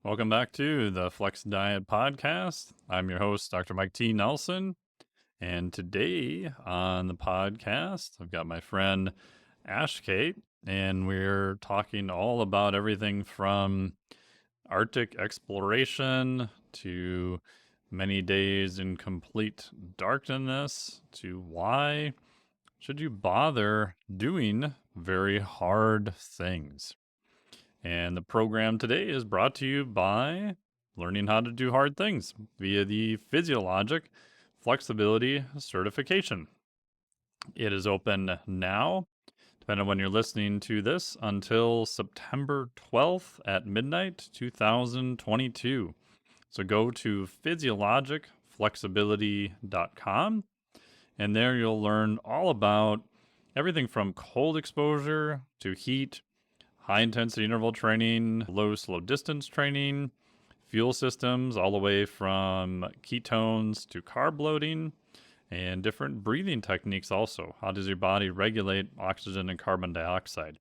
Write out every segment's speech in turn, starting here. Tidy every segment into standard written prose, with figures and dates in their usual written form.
Welcome back to the Flex Diet Podcast. I'm your host, Dr. Mike T. Nelson. And today on the podcast, I've got my friend Ash Kate, and we're talking all about everything from Arctic exploration to many days in complete darkness to why should you bother doing very hard things. And the program today is brought to you by learning how to do hard things via the Physiologic Flexibility Certification. It is open now, depending on when you're listening to this, until September 12th at midnight, 2022. So go to physiologicflexibility.com, and there you'll learn all about everything from cold exposure to heat, high intensity interval training, low slow distance training, fuel systems, all the way from ketones to carb loading, and different breathing techniques also. How does your body regulate oxygen and carbon dioxide?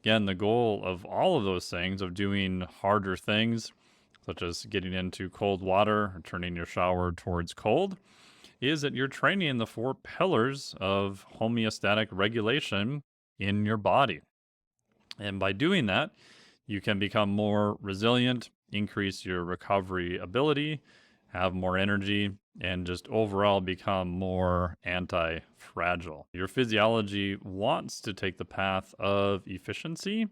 Again, the goal of all of those things, of doing harder things, such as getting into cold water or turning your shower towards cold, is that you're training the four pillars of homeostatic regulation in your body. And by doing that, you can become more resilient, increase your recovery ability, have more energy, and just overall become more anti fragile. Your physiology wants to take the path of efficiency,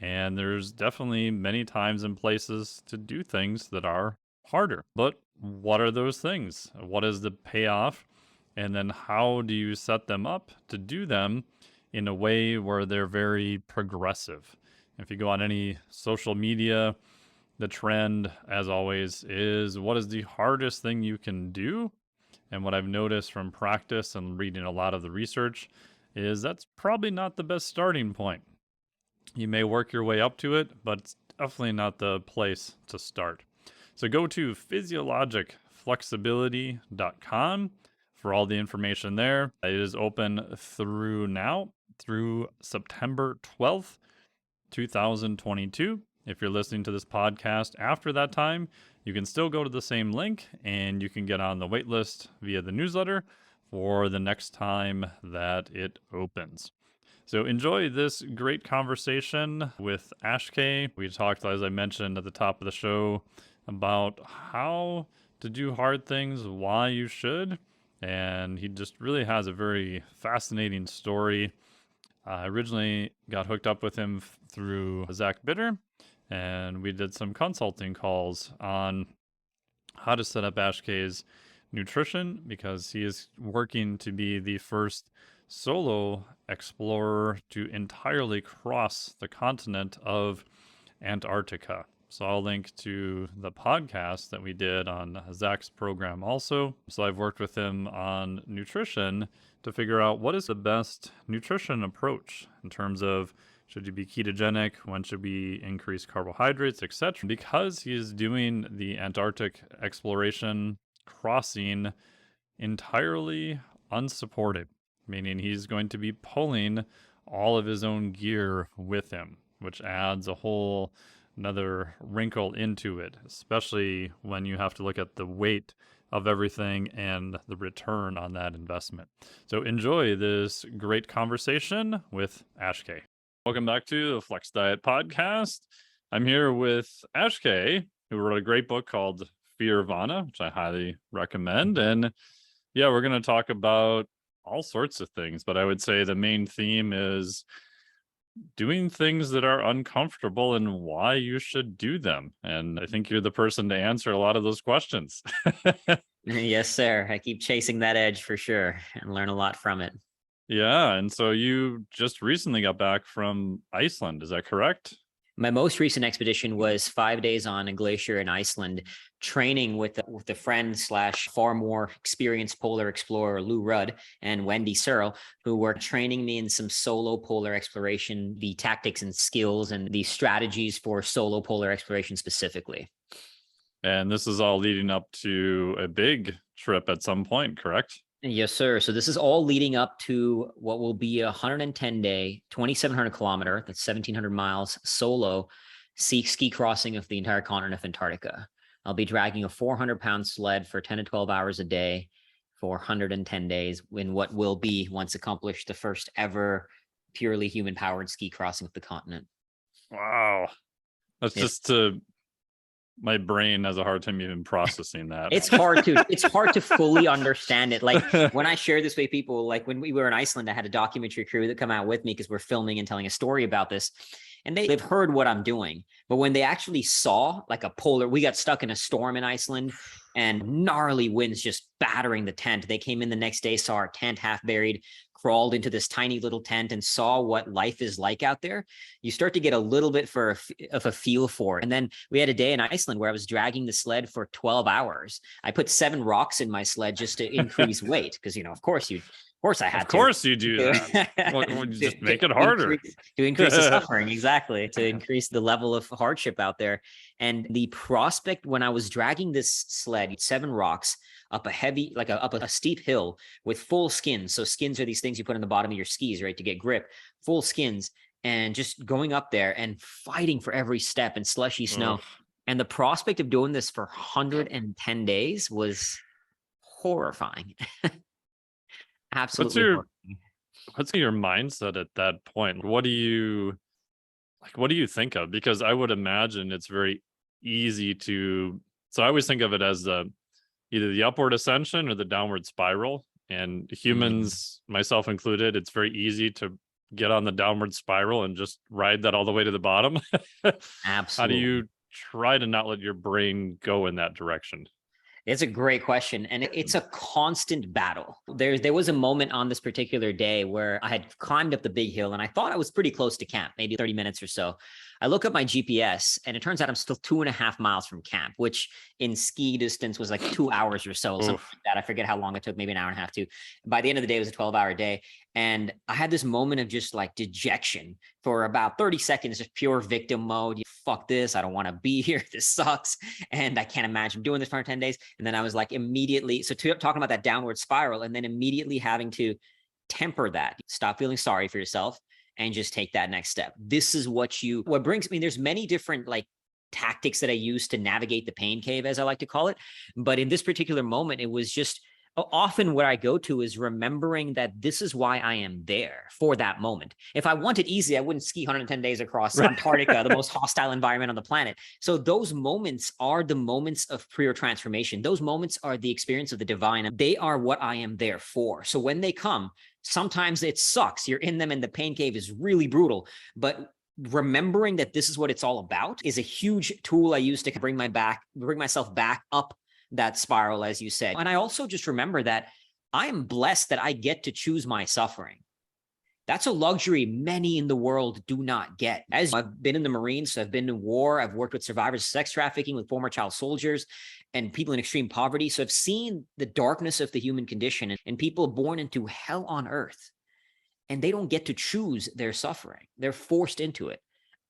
and there's definitely many times and places to do things that are harder. But what are those things? What is the payoff? And then how do you set them up to do them in a way where they're very progressive? If you go on any social media, the trend, as always, is what is the hardest thing you can do? And what I've noticed from practice and reading a lot of the research is that's probably not the best starting point. You may work your way up to it, but it's definitely not the place to start. So go to physiologicflexibility.com for all the information there. It is open through now, through September 12th, 2022. If you're listening to this podcast after that time, you can still go to the same link and you can get on the wait list via the newsletter for the next time that it opens. So enjoy this great conversation with Ash K. We talked, as I mentioned at the top of the show, about how to do hard things, why you should. And he just really has a very fascinating story. I originally got hooked up with him through Zach Bitter, and we did some consulting calls on how to set up Ash K's nutrition, because he is working to be the first solo explorer to entirely cross the continent of Antarctica. So I'll link to the podcast that we did on Zach's program also. So I've worked with him on nutrition to figure out what is the best nutrition approach in terms of should you be ketogenic, when should we increase carbohydrates, etc. Because he is doing the Antarctic exploration crossing entirely unsupported, meaning he's going to be pulling all of his own gear with him, which adds a whole another wrinkle into it, especially when you have to look at the weight of everything and the return on that investment. So enjoy this great conversation with Ash K. Welcome back to the Flex Diet Podcast. I'm here with Ash K, who wrote a great book called Fearvana, which I highly recommend. And yeah, we're going to talk about all sorts of things, but I would say the main theme is doing things that are uncomfortable and why you should do them. And I think you're the person to answer a lot of those questions. Yes, sir. I keep chasing that edge for sure and learn a lot from it. Yeah. And so you just recently got back from Iceland. Is that correct? My most recent expedition was 5 days on a glacier in Iceland, training with a friend slash far more experienced polar explorer, Lou Rudd and Wendy Searle, who were training me in some solo polar exploration, the tactics and skills and the strategies for solo polar exploration specifically. And this is all leading up to a big trip at some point, correct? Yes, sir. So this is all leading up to what will be a 110-day, 2,700 kilometer, that's 1,700 miles solo ski crossing of the entire continent of Antarctica. I'll be dragging a 400-pound sled for 10 to 12 hours a day for 110 days in what will be, once accomplished, the first ever purely human-powered ski crossing of the continent. Wow. That's just my brain has a hard time even processing that. It's hard to fully understand it. Like when I share this with people, like when we were in Iceland, I had a documentary crew that come out with me because we're filming and telling a story about this. And they've heard what I'm doing. But when they actually saw like we got stuck in a storm in Iceland and gnarly winds just battering the tent. They came in the next day, saw our tent half buried, crawled into this tiny little tent and saw what life is like out there. You start to get a little bit of a feel for it. And then we had a day in Iceland where I was dragging the sled for 12 hours. I put 7 rocks in my sled just to increase weight because, of course I had to. Of course you do that. Well, just make it harder. To increase the suffering, exactly. To increase the level of hardship out there. And the prospect when I was dragging this sled, 7 rocks, up a steep hill with full skins. So skins are these things you put on the bottom of your skis, right, to get grip, full skins, and just going up there and fighting for every step in slushy snow. Ugh. And the prospect of doing this for 110 days was horrifying. Absolutely. What's your mindset at that point? What do you think of? Because I would imagine it's very easy so I always think of it as either the upward ascension or the downward spiral. And humans, myself included, it's very easy to get on the downward spiral and just ride that all the way to the bottom. Absolutely. How do you try to not let your brain go in that direction? It's a great question. And it's a constant battle. There was a moment on this particular day where I had climbed up the big hill and I thought I was pretty close to camp, maybe 30 minutes or so. I look at my GPS and it turns out I'm still 2.5 miles from camp, which in ski distance was like 2 hours or so, something like that. I forget how long it took, maybe an hour and a half to. By the end of the day, it was a 12-hour day. And I had this moment of just like dejection for about 30 seconds, just pure victim mode. Fuck this. I don't want to be here. This sucks. And I can't imagine doing this for 10 days. And then I was like immediately, talking about that downward spiral and then immediately having to temper that, stop feeling sorry for yourself and just take that next step. This is what brings me, there's many different like tactics that I use to navigate the pain cave, as I like to call it. But in this particular moment, it was just often what I go to is remembering that this is why I am there for that moment. If I wanted easy, I wouldn't ski 110 days across Antarctica, the most hostile environment on the planet. So those moments are the moments of pure transformation. Those moments are the experience of the divine. They are what I am there for. So when they come, sometimes it sucks. You're in them and the pain cave is really brutal. But remembering that this is what it's all about is a huge tool I use to bring myself back up that spiral, as you said. And I also just remember that I am blessed that I get to choose my suffering. That's a luxury many in the world do not get. As I've been in the Marines, so I've been in war, I've worked with survivors of sex trafficking, with former child soldiers and people in extreme poverty. So I've seen the darkness of the human condition and people born into hell on earth. And they don't get to choose their suffering. They're forced into it.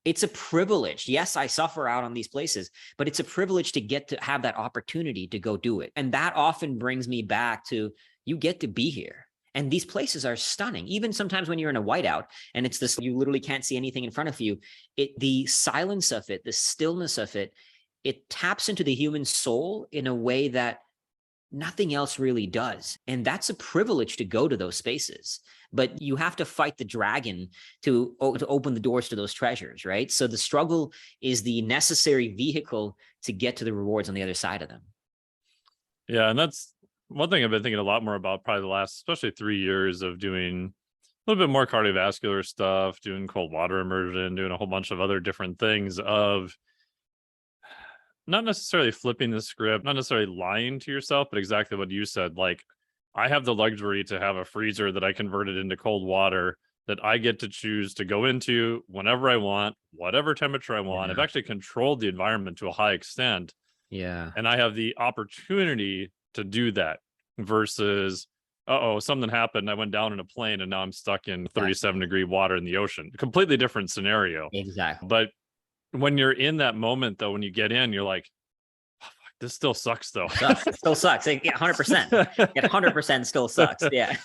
It's a privilege. Yes, I suffer out on these places, but it's a privilege to get to have that opportunity to go do it. And that often brings me back to, you get to be here. And these places are stunning. Even sometimes when you're in a whiteout and it's this, you literally can't see anything in front of you. The silence of it, the stillness of it, it taps into the human soul in a way that nothing else really does. And that's a privilege to go to those spaces. But you have to fight the dragon to open the doors to those treasures, right? So the struggle is the necessary vehicle to get to the rewards on the other side of them. Yeah, and that's one thing I've been thinking a lot more about probably the last, especially 3 years of doing a little bit more cardiovascular stuff, doing cold water immersion, doing a whole bunch of other different things of not necessarily flipping the script, not necessarily lying to yourself, but exactly what you said. Like, I have the luxury to have a freezer that I converted into cold water that I get to choose to go into whenever I want, whatever temperature I want. I've actually controlled the environment to a high extent. Yeah. And I have the opportunity to do that versus, something happened. I went down in a plane and now I'm stuck in 37-degree water in the ocean. Completely different scenario. Exactly. But when you're in that moment, though, when you get in, you're like, oh, fuck, this still sucks though. Sucks. It still sucks. It 100%. It 100% still sucks. Yeah.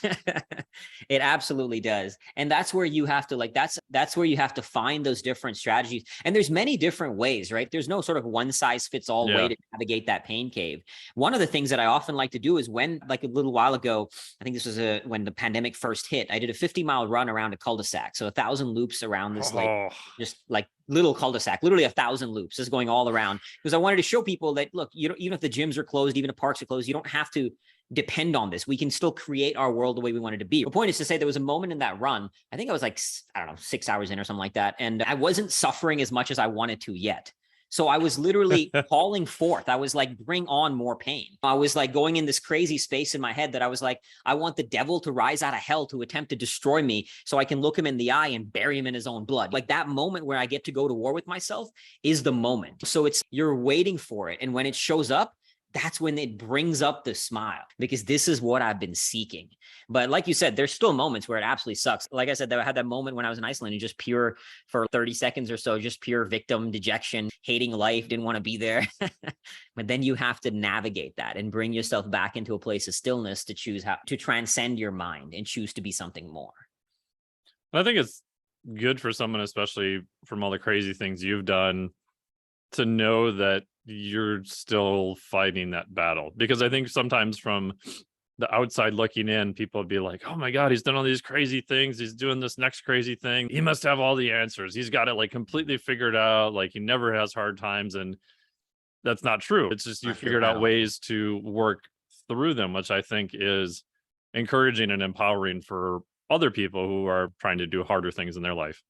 It absolutely does. And that's where you have to that's where you have to find those different strategies. And there's many different ways, right? There's no sort of one size fits all way to navigate that pain cave. One of the things that I often like to do is when, like a little while ago, I think this was when the pandemic first hit, I did a 50-mile run around a cul-de-sac. So 1,000 loops around this, just like little cul-de-sac, literally 1,000 loops, just going all around, because I wanted to show people that, look, you don't, even if the gyms are closed, even if parks are closed, you don't have to depend on this. We can still create our world the way we want it to be. The point is to say there was a moment in that run, I think I was like, I don't know, 6 hours in or something like that. And I wasn't suffering as much as I wanted to yet. So I was literally calling forth. I was like, bring on more pain. I was like going in this crazy space in my head that I was like, I want the devil to rise out of hell to attempt to destroy me so I can look him in the eye and bury him in his own blood. Like that moment where I get to go to war with myself is the moment. So you're waiting for it. And when it shows up, that's when it brings up the smile, because this is what I've been seeking. But like you said, there's still moments where it absolutely sucks. Like I said, I had that moment when I was in Iceland and just pure, for 30 seconds or so, just pure victim dejection, hating life, didn't want to be there. But then you have to navigate that and bring yourself back into a place of stillness to choose how to transcend your mind and choose to be something more. I think it's good for someone, especially from all the crazy things you've done, to know that you're still fighting that battle. Because I think sometimes from the outside looking in, people would be like, oh my God, he's done all these crazy things. He's doing this next crazy thing. He must have all the answers. He's got it like completely figured out. Like he never has hard times. And that's not true. It's just you figured out ways to work through them, which I think is encouraging and empowering for other people who are trying to do harder things in their life.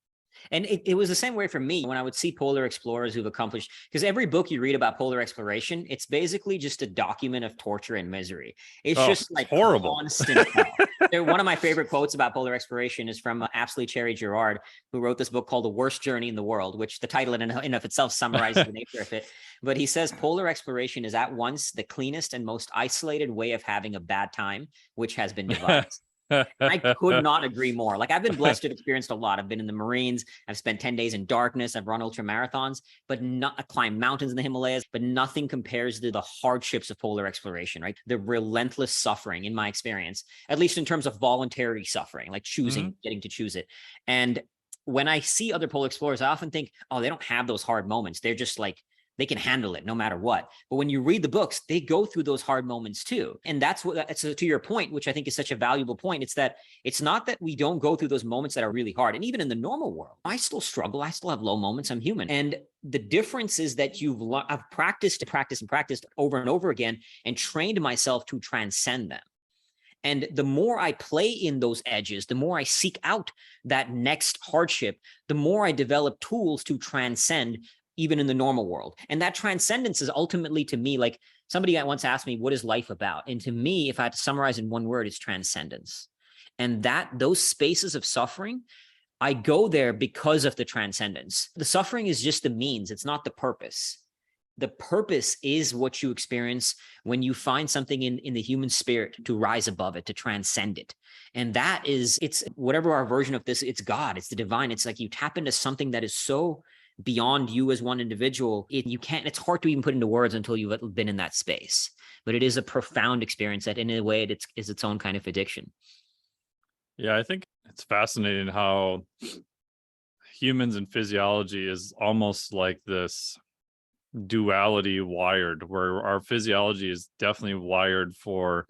And it was the same way for me when I would see polar explorers who've accomplished, because every book you read about polar exploration, it's basically just a document of torture and misery. It's just like horrible. Constant hell. One of my favorite quotes about polar exploration is from Apsley Cherry Gerard, who wrote this book called The Worst Journey in the World, which the title in and of itself summarizes the nature of it. But he says polar exploration is at once the cleanest and most isolated way of having a bad time, which has been devised. I could not agree more. Like I've been blessed to have experienced a lot. I've been in the Marines. I've spent 10 days in darkness. I've run ultra marathons, but not climbed mountains in the Himalayas, but nothing compares to the hardships of polar exploration, right? The relentless suffering in my experience, at least in terms of voluntary suffering, like choosing, getting to choose it. And when I see other polar explorers, I often think, oh, they don't have those hard moments. They're just like, they can handle it no matter what. But when you read the books, they go through those hard moments too. And that's to your point, which I think is such a valuable point. It's that it's not that we don't go through those moments that are really hard. And even in the normal world, I still struggle. I still have low moments. I'm human. And the difference is that I've practiced over and over again and trained myself to transcend them. And the more I play in those edges, the more I seek out that next hardship, the more I develop tools to transcend even in the normal world. And that transcendence is ultimately, to me, like somebody once asked me, what is life about? And to me, if I had to summarize in one word, it's transcendence. And those spaces of suffering, I go there because of the transcendence. The suffering is just the means. It's not the purpose. The purpose is what you experience when you find something in the human spirit to rise above it, to transcend it. And it's whatever our version of this, it's God, it's the divine. It's like you tap into something that is so beyond you as one individual. It's hard to even put into words until you've been in that space. But it is a profound experience that in a way it is its own kind of addiction. Yeah, I think it's fascinating how humans and physiology is almost like this duality wired, where our physiology is definitely wired for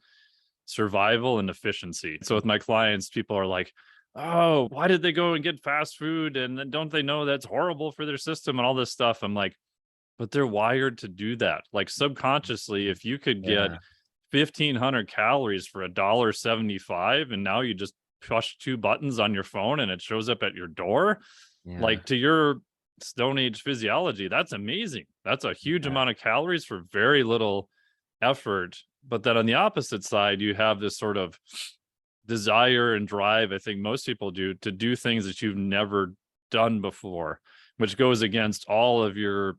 survival and efficiency. So with my clients, people are like, oh, why did they go and get fast food? And then don't they know that's horrible for their system and all this stuff? I'm like, but they're wired to do that. Like subconsciously, if you could get 1,500 calories for $1.75, and now you just push two buttons on your phone and it shows up at your door, like to your Stone Age physiology, that's amazing. That's a huge amount of calories for very little effort. But then on the opposite side, you have this sort of desire and drive, I think most people do, to do things that you've never done before, which goes against all of your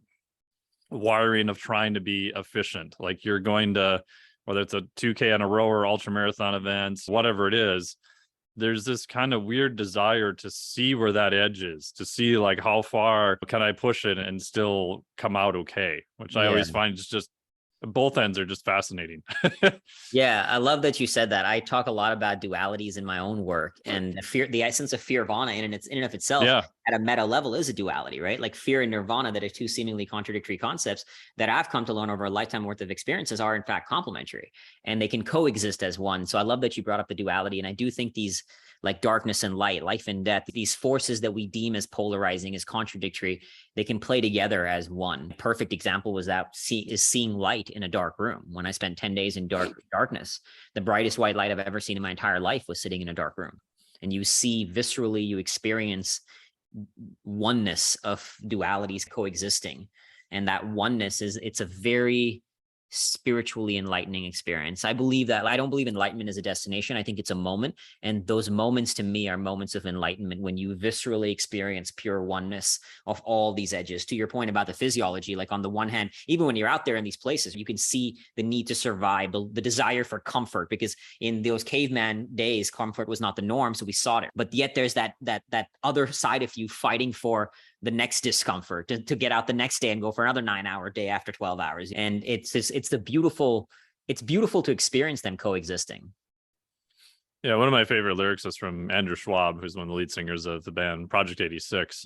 wiring of trying to be efficient. Like you're going to, whether it's a 2K on a row or ultra marathon events, whatever it is, there's this kind of weird desire to see where that edge is, to see like how far can I push it and still come out okay, which I always find is just both ends are just fascinating. Yeah, I love that you said that. I talk a lot about dualities in my own work, and the essence of Fearvana in and of itself Yeah. at a meta level is a duality, right? Like fear and nirvana, that are two seemingly contradictory concepts that I've come to learn over a lifetime worth of experiences are in fact complementary, and they can coexist as one. So I love that you brought up the duality, and I do think these, like darkness and light, life and death, these forces that we deem as polarizing, as contradictory, they can play together as one. Perfect example was that seeing light in a dark room. When I spent 10 days in darkness, the brightest white light I've ever seen in my entire life was sitting in a dark room. And you see viscerally, you experience oneness of dualities coexisting. And that oneness it's a very spiritually enlightening experience. I don't believe enlightenment is a destination. I think it's a moment. And those moments to me are moments of enlightenment, when you viscerally experience pure oneness of all these edges. To your point about the physiology, like on the one hand, even when you're out there in these places, you can see the need to survive, the desire for comfort, because in those caveman days, comfort was not the norm. So we sought it. But yet there's that other side of you fighting for the next discomfort to get out the next day and go for another 9-hour day after 12 hours. And it's beautiful to experience them coexisting. Yeah, one of my favorite lyrics is from Andrew Schwab, who's one of the lead singers of the band Project 86.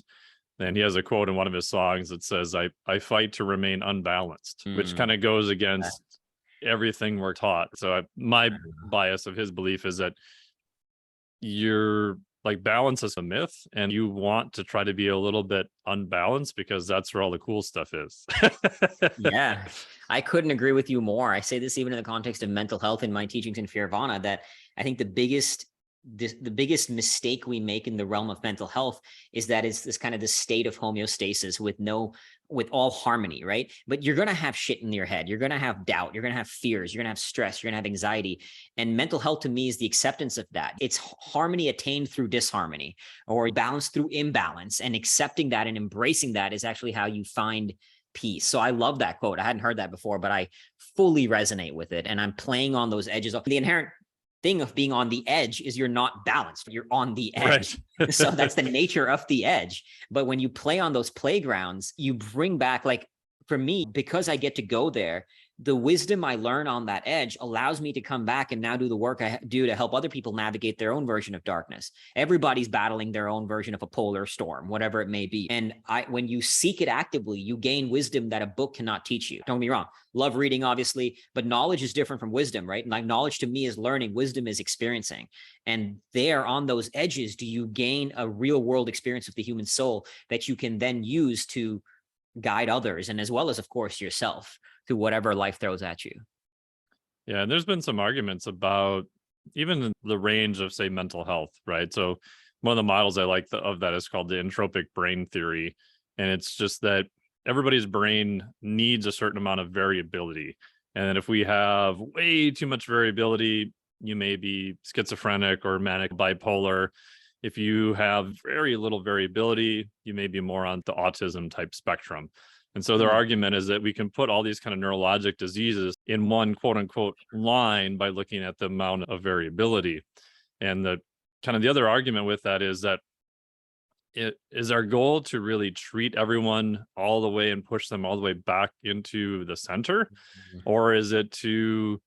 And he has a quote in one of his songs that says, I fight to remain unbalanced, which kind of goes against everything we're taught. So my bias of his belief is that you're like, balance is a myth, and you want to try to be a little bit unbalanced because that's where all the cool stuff is. Yeah, I couldn't agree with you more. I say this even in the context of mental health in my teachings in Fearvana, that I think the biggest mistake we make in the realm of mental health is that it's this kind of this state of homeostasis with all harmony, right? But you're going to have shit in your head. You're going to have doubt. You're going to have fears. You're going to have stress. You're going to have anxiety. And mental health to me is the acceptance of that. It's harmony attained through disharmony, or balance through imbalance, and accepting that and embracing that is actually how you find peace. So I love that quote. I hadn't heard that before, but I fully resonate with it. And I'm playing on those edges. The inherent thing of being on the edge is you're not balanced. You're on the edge. Right. So that's the nature of the edge. But when you play on those playgrounds, you bring back, like for me, because I get to go there, the wisdom I learn on that edge allows me to come back and now do the work I do to help other people navigate their own version of darkness. Everybody's battling their own version of a polar storm, whatever it may be. And when you seek it actively, you gain wisdom that a book cannot teach you. Don't get me wrong. Love reading, obviously, but knowledge is different from wisdom, right? Like knowledge to me is learning, wisdom is experiencing. And there on those edges, do you gain a real world experience of the human soul that you can then use to guide others, and as well as, of course, yourself through whatever life throws at you. Yeah, and there's been some arguments about even the range of, say, mental health, right? So one of the models I like of that is called the entropic brain theory. And it's just that everybody's brain needs a certain amount of variability. And if we have way too much variability, you may be schizophrenic or manic bipolar. If you have very little variability, you may be more on the autism type spectrum. And so their argument is that we can put all these kind of neurologic diseases in one quote unquote line by looking at the amount of variability. And the kind of the other argument with that is that it is our goal to really treat everyone all the way and push them all the way back into the center, or is it to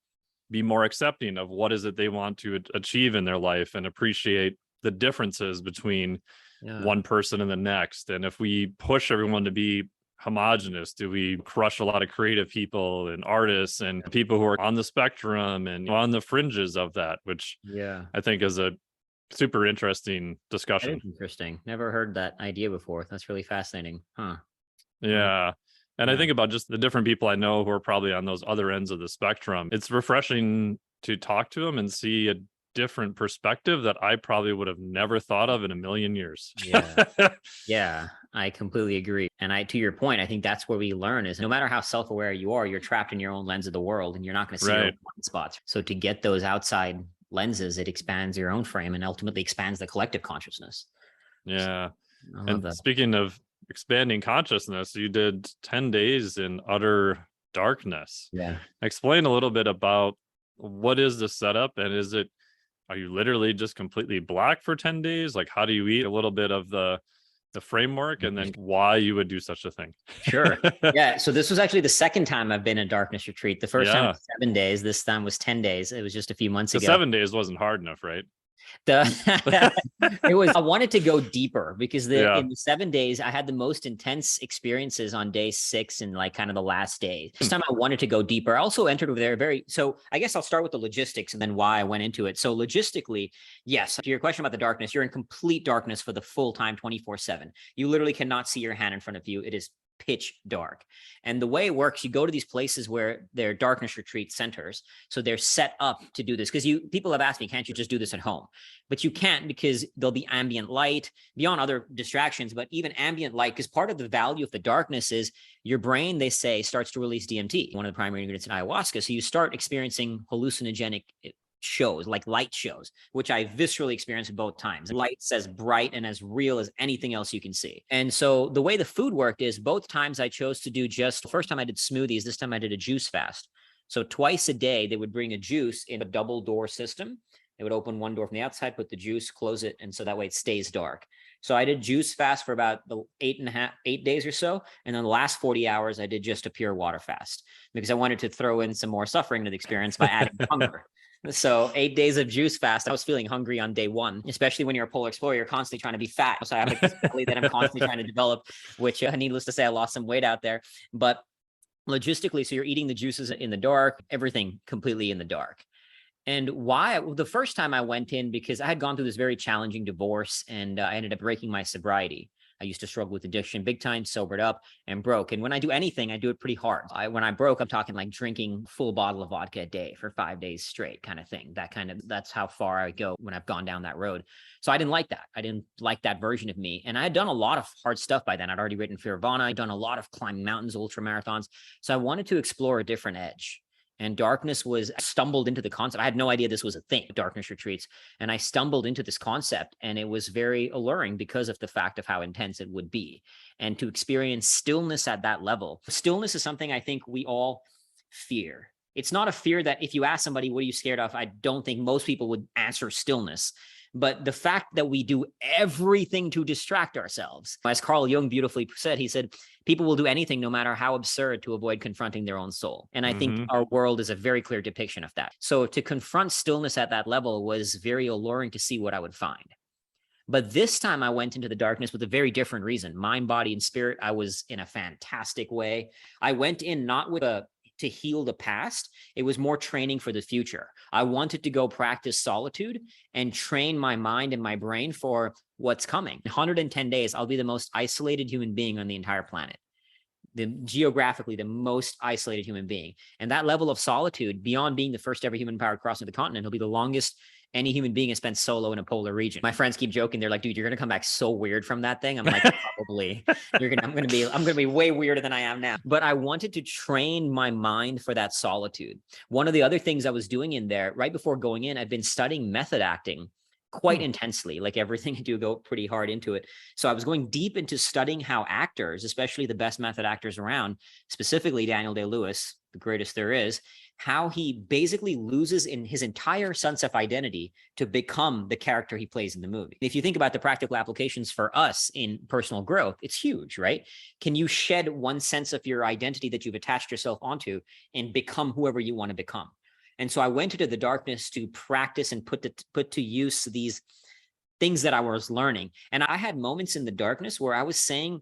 be more accepting of what is it they want to achieve in their life and appreciate the differences between one person and the next? And if we push everyone to be homogenous, do we crush a lot of creative people and artists and people who are on the spectrum and on the fringes of that, which I think is a super interesting discussion. That is interesting. Never heard that idea before. That's really fascinating. Yeah. And I think about just the different people I know who are probably on those other ends of the spectrum. It's refreshing to talk to them and see a different perspective that I probably would have never thought of in a million years. Yeah, I completely agree. And to your point, I think that's where we learn is no matter how self-aware you are, you're trapped in your own lens of the world and you're not going to see your blind spots. So to get those outside lenses, it expands your own frame and ultimately expands the collective consciousness. Yeah. And speaking of expanding consciousness, you did 10 days in utter darkness. Yeah. Explain a little bit about what is the setup, and are you literally just completely black for 10 days? Like, how do you eat? A little bit of the the framework, and then why you would do such a thing. Sure. Yeah. So this was actually the second time I've been in a darkness retreat. The first time was 7 days. This time was 10 days. It was just a few months The ago. 7 days wasn't hard enough, right? It was, I wanted to go deeper because Yeah. in the 7 days, I had the most intense experiences on day 6 and like kind of the last day. This time I wanted to go deeper. I also entered over there so I guess I'll start with the logistics and then why I went into it. So logistically, yes, to your question about the darkness, you're in complete darkness for the full time, 24/7. You literally cannot see your hand in front of you. It is pitch dark. And the way it works, you go to these places where they're darkness retreat centers. So they're set up to do this because people have asked me, can't you just do this at home? But you can't because there'll be ambient light beyond other distractions, but even ambient light, because part of the value of the darkness is your brain, they say, starts to release DMT, one of the primary ingredients in ayahuasca. So you start experiencing hallucinogenic shows, like light shows, which I viscerally experienced both times. Light's as bright and as real as anything else you can see. And so the way the food worked is both times I chose to do first time I did smoothies, this time I did a juice fast. So twice a day, they would bring a juice in a double door system. They would open one door from the outside, put the juice, close it, and so that way it stays dark. So I did juice fast for about 8 days or so. And then the last 40 hours, I did just a pure water fast because I wanted to throw in some more suffering to the experience by adding hunger. So 8 days of juice fast. I was feeling hungry on day 1, especially when you're a polar explorer, you're constantly trying to be fat. So I have like this belly that I'm constantly trying to develop, which needless to say, I lost some weight out there. But logistically, so you're eating the juices in the dark, everything completely in the dark. And why? The first time I went in, because I had gone through this very challenging divorce and I ended up breaking my sobriety. I used to struggle with addiction big time, sobered up and broke. And when I do anything, I do it pretty hard. When I broke, I'm talking like drinking full bottle of vodka a day for 5 days straight kind of thing. That's how far I go when I've gone down that road. So I didn't like that. I didn't like that version of me. And I had done a lot of hard stuff by then. I'd already written Fearvana. I'd done a lot of climbing mountains, ultra marathons. So I wanted to explore a different edge. And darkness stumbled into the concept. I had no idea this was a thing, darkness retreats. And I stumbled into this concept and it was very alluring because of the fact of how intense it would be. And to experience stillness at that level. Stillness is something I think we all fear. It's not a fear that if you ask somebody, what are you scared of? I don't think most people would answer stillness. But the fact that we do everything to distract ourselves, as Carl Jung beautifully said, he said, people will do anything, no matter how absurd, to avoid confronting their own soul. And I think our world is a very clear depiction of that. So to confront stillness at that level was very alluring to see what I would find. But this time I went into the darkness with a very different reason. Mind, body, and spirit, I was in a fantastic way. I went in not with to heal the past. It was more training for the future. I wanted to go practice solitude and train my mind and my brain for what's coming. In 110 days, I'll be the most isolated human being on the entire planet. Geographically, the most isolated human being. And that level of solitude, beyond being the first ever human powered crossing the continent, will be the longest any human being has spent solo in a polar region. My friends keep joking. They're like, dude, you're going to come back so weird from that thing. I'm like, probably. I'm going to be way weirder than I am now. But I wanted to train my mind for that solitude. One of the other things I was doing in there, right before going in, I'd been studying method acting quite intensely. Like everything I do, go pretty hard into it. So I was going deep into studying how actors, especially the best method actors around, specifically Daniel Day-Lewis, the greatest there is, how he basically loses in his entire sense of identity to become the character he plays in the movie. If you think about the practical applications for us in personal growth, it's huge, right? Can you shed one sense of your identity that you've attached yourself onto and become whoever you want to become? And so I went into the darkness to practice and put to use these things that I was learning. And I had moments in the darkness where I was saying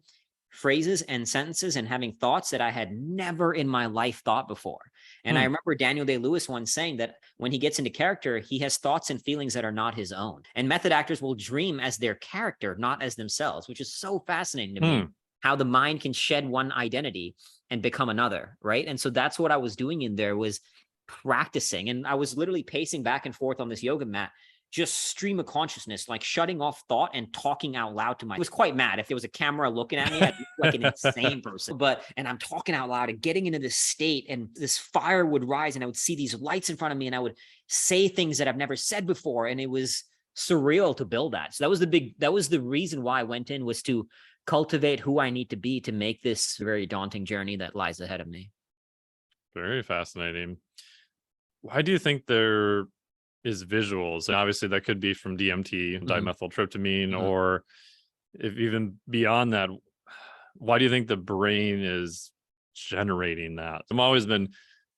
phrases and sentences and having thoughts that I had never in my life thought before. And I remember Daniel Day-Lewis once saying that when he gets into character, he has thoughts and feelings that are not his own. And method actors will dream as their character, not as themselves, which is so fascinating to me, how the mind can shed one identity and become another, right? And so that's what I was doing in there, was practicing. And I was literally pacing back and forth on this yoga mat, just stream of consciousness, like shutting off thought and talking out loud to myself. I was quite mad. If there was a camera looking at me, I'd look like an insane person. And I'm talking out loud and getting into this state, and this fire would rise and I would see these lights in front of me and I would say things that I've never said before. And it was surreal to build that. So that was the reason why I went in, was to cultivate who I need to be to make this very daunting journey that lies ahead of me. Very fascinating. Why do you think there is visuals? And obviously that could be from DMT, dimethyltryptamine, or if even beyond that, why do you think the brain is generating that? I've always been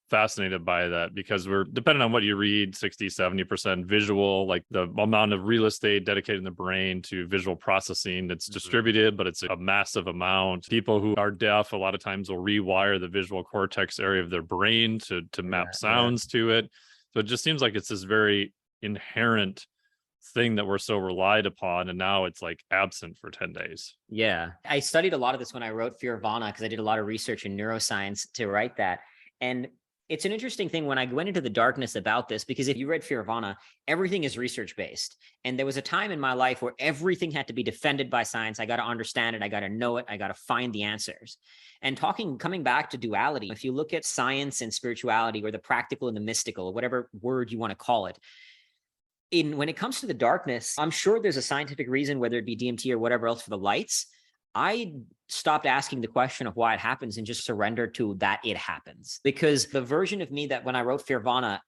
fascinated by that because we're, depending on what you read, 60-70% visual, like the amount of real estate dedicated in the brain to visual processing. It's distributed, but it's a massive amount. People who are deaf a lot of times will rewire the visual cortex area of their brain to map sounds to it. So it just seems like it's this very inherent thing that we're so relied upon, and now it's like absent for 10 days. Yeah. I studied a lot of this when I wrote Fearvana, because I did a lot of research in neuroscience to write that. And it's an interesting thing when I went into the darkness about this, because if you read Fearvana, everything is research based. And there was a time in my life where everything had to be defended by science. I got to understand it. I got to know it. I got to find the answers. And coming back to duality, if you look at science and spirituality, or the practical and the mystical, or whatever word you want to call it, when it comes to the darkness, I'm sure there's a scientific reason, whether it be DMT or whatever else for the lights. I stopped asking the question of why it happens and just surrendered to that it happens. Because the version of me that when I wrote Fearvana,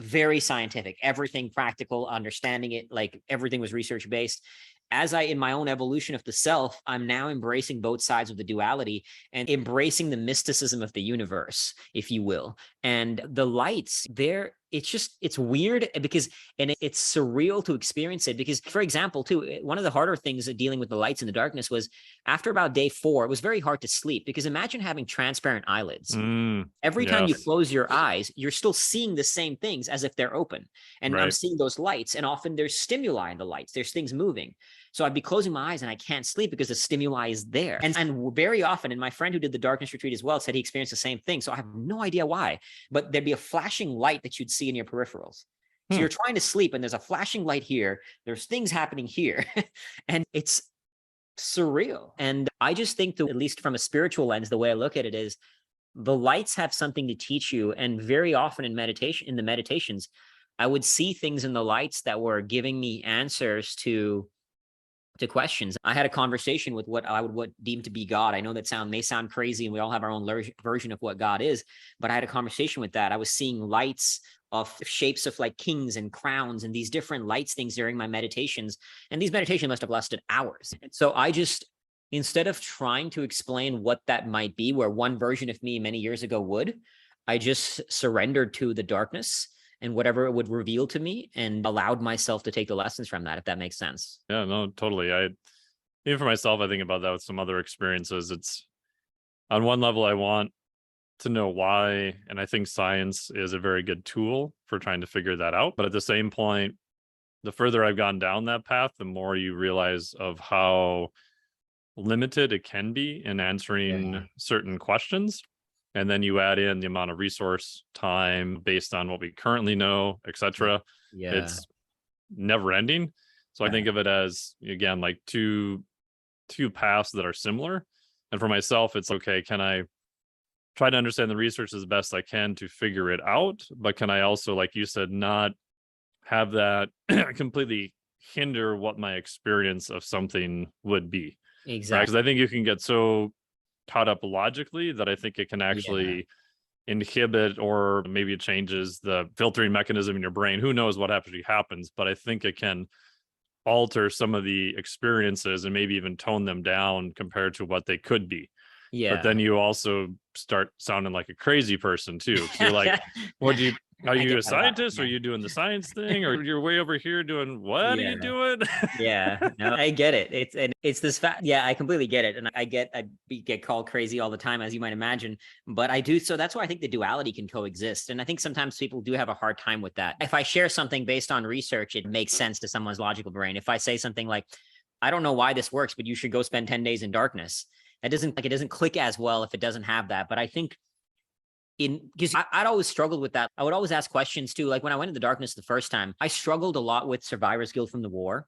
very scientific, everything practical, understanding it, like everything was research based. As in my own evolution of the self, I'm now embracing both sides of the duality and embracing the mysticism of the universe, if you will. And the lights there, it's weird because, and it's surreal to experience it because, for example, too, one of the harder things of dealing with the lights in the darkness was after about day 4, it was very hard to sleep because imagine having transparent eyelids. Every time you close your eyes, you're still seeing the same things as if they're open. And I'm seeing those lights, and often there's stimuli in the lights. There's things moving. So I'd be closing my eyes and I can't sleep because the stimuli is there. And very often, and my friend who did the darkness retreat as well said he experienced the same thing. So I have no idea why, but there'd be a flashing light that you'd see in your peripherals. So you're trying to sleep and there's a flashing light here. There's things happening here. And it's surreal. And I just think that, at least from a spiritual lens, the way I look at it is the lights have something to teach you. And very often in the meditations, I would see things in the lights that were giving me answers to questions. I had a conversation with what I would deem to be God. I know that may sound crazy, and we all have our own version of what God is, but I had a conversation with that. I was seeing lights of shapes of like kings and crowns and these different lights things during my meditations. And these meditations must have lasted hours. And so I just, instead of trying to explain what that might be, where one version of me many years ago would, I just surrendered to the darkness and whatever it would reveal to me, and allowed myself to take the lessons from that, if that makes sense. Yeah, no, totally. Even for myself, I think about that with some other experiences. It's, on one level, I want to know why, and I think science is a very good tool for trying to figure that out. But at the same point, the further I've gone down that path, the more you realize of how limited it can be in answering certain questions. And then you add in the amount of resource time based on what we currently know, etc. It's never ending. So I think of it as, again, like two paths that are similar. And for myself, it's okay, can I try to understand the research as best I can to figure it out? But can I also, like you said, not have that completely hinder what my experience of something would be? Exactly. Because I think you can get so caught up logically that I think it can actually inhibit, or maybe it changes the filtering mechanism in your brain. Who knows what actually happens, but I think it can alter some of the experiences and maybe even tone them down compared to what they could be. But then you also start sounding like a crazy person too. So you're like, are you a scientist? Are you doing the science thing? Or you're way over here doing what are you doing? No, I get it. It's this fact. Yeah, I completely get it. And I get called crazy all the time, as you might imagine. But I do. So that's why I think the duality can coexist. And I think sometimes people do have a hard time with that. If I share something based on research, it makes sense to someone's logical brain. If I say something like, I don't know why this works, but you should go spend 10 days in darkness, it doesn't click as well if it doesn't have that. But I think because I'd always struggled with that. I would always ask questions too. Like when I went into the darkness the first time, I struggled a lot with survivor's guilt from the war.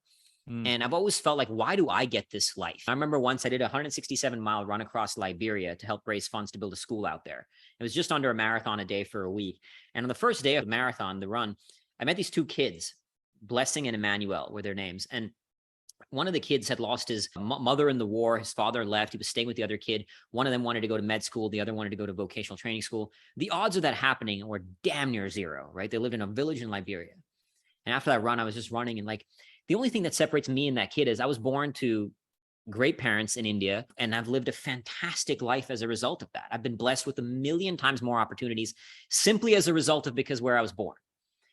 And I've always felt like, why do I get this life? I remember once I did a 167-mile run across Liberia to help raise funds to build a school out there. It was just under a marathon a day for a week. And on the first day of the marathon, the run, I met these 2 kids, Blessing and Emmanuel were their names. And one of the kids had lost his mother in the war. His father left. He was staying with the other kid. One of them wanted to go to med school. The other wanted to go to vocational training school. The odds of that happening were damn near zero, right? They lived in a village in Liberia. And after that run, I was just running. And like, the only thing that separates me and that kid is I was born to great parents in India, and I've lived a fantastic life as a result of that. I've been blessed with a million times more opportunities simply as a result of because where I was born.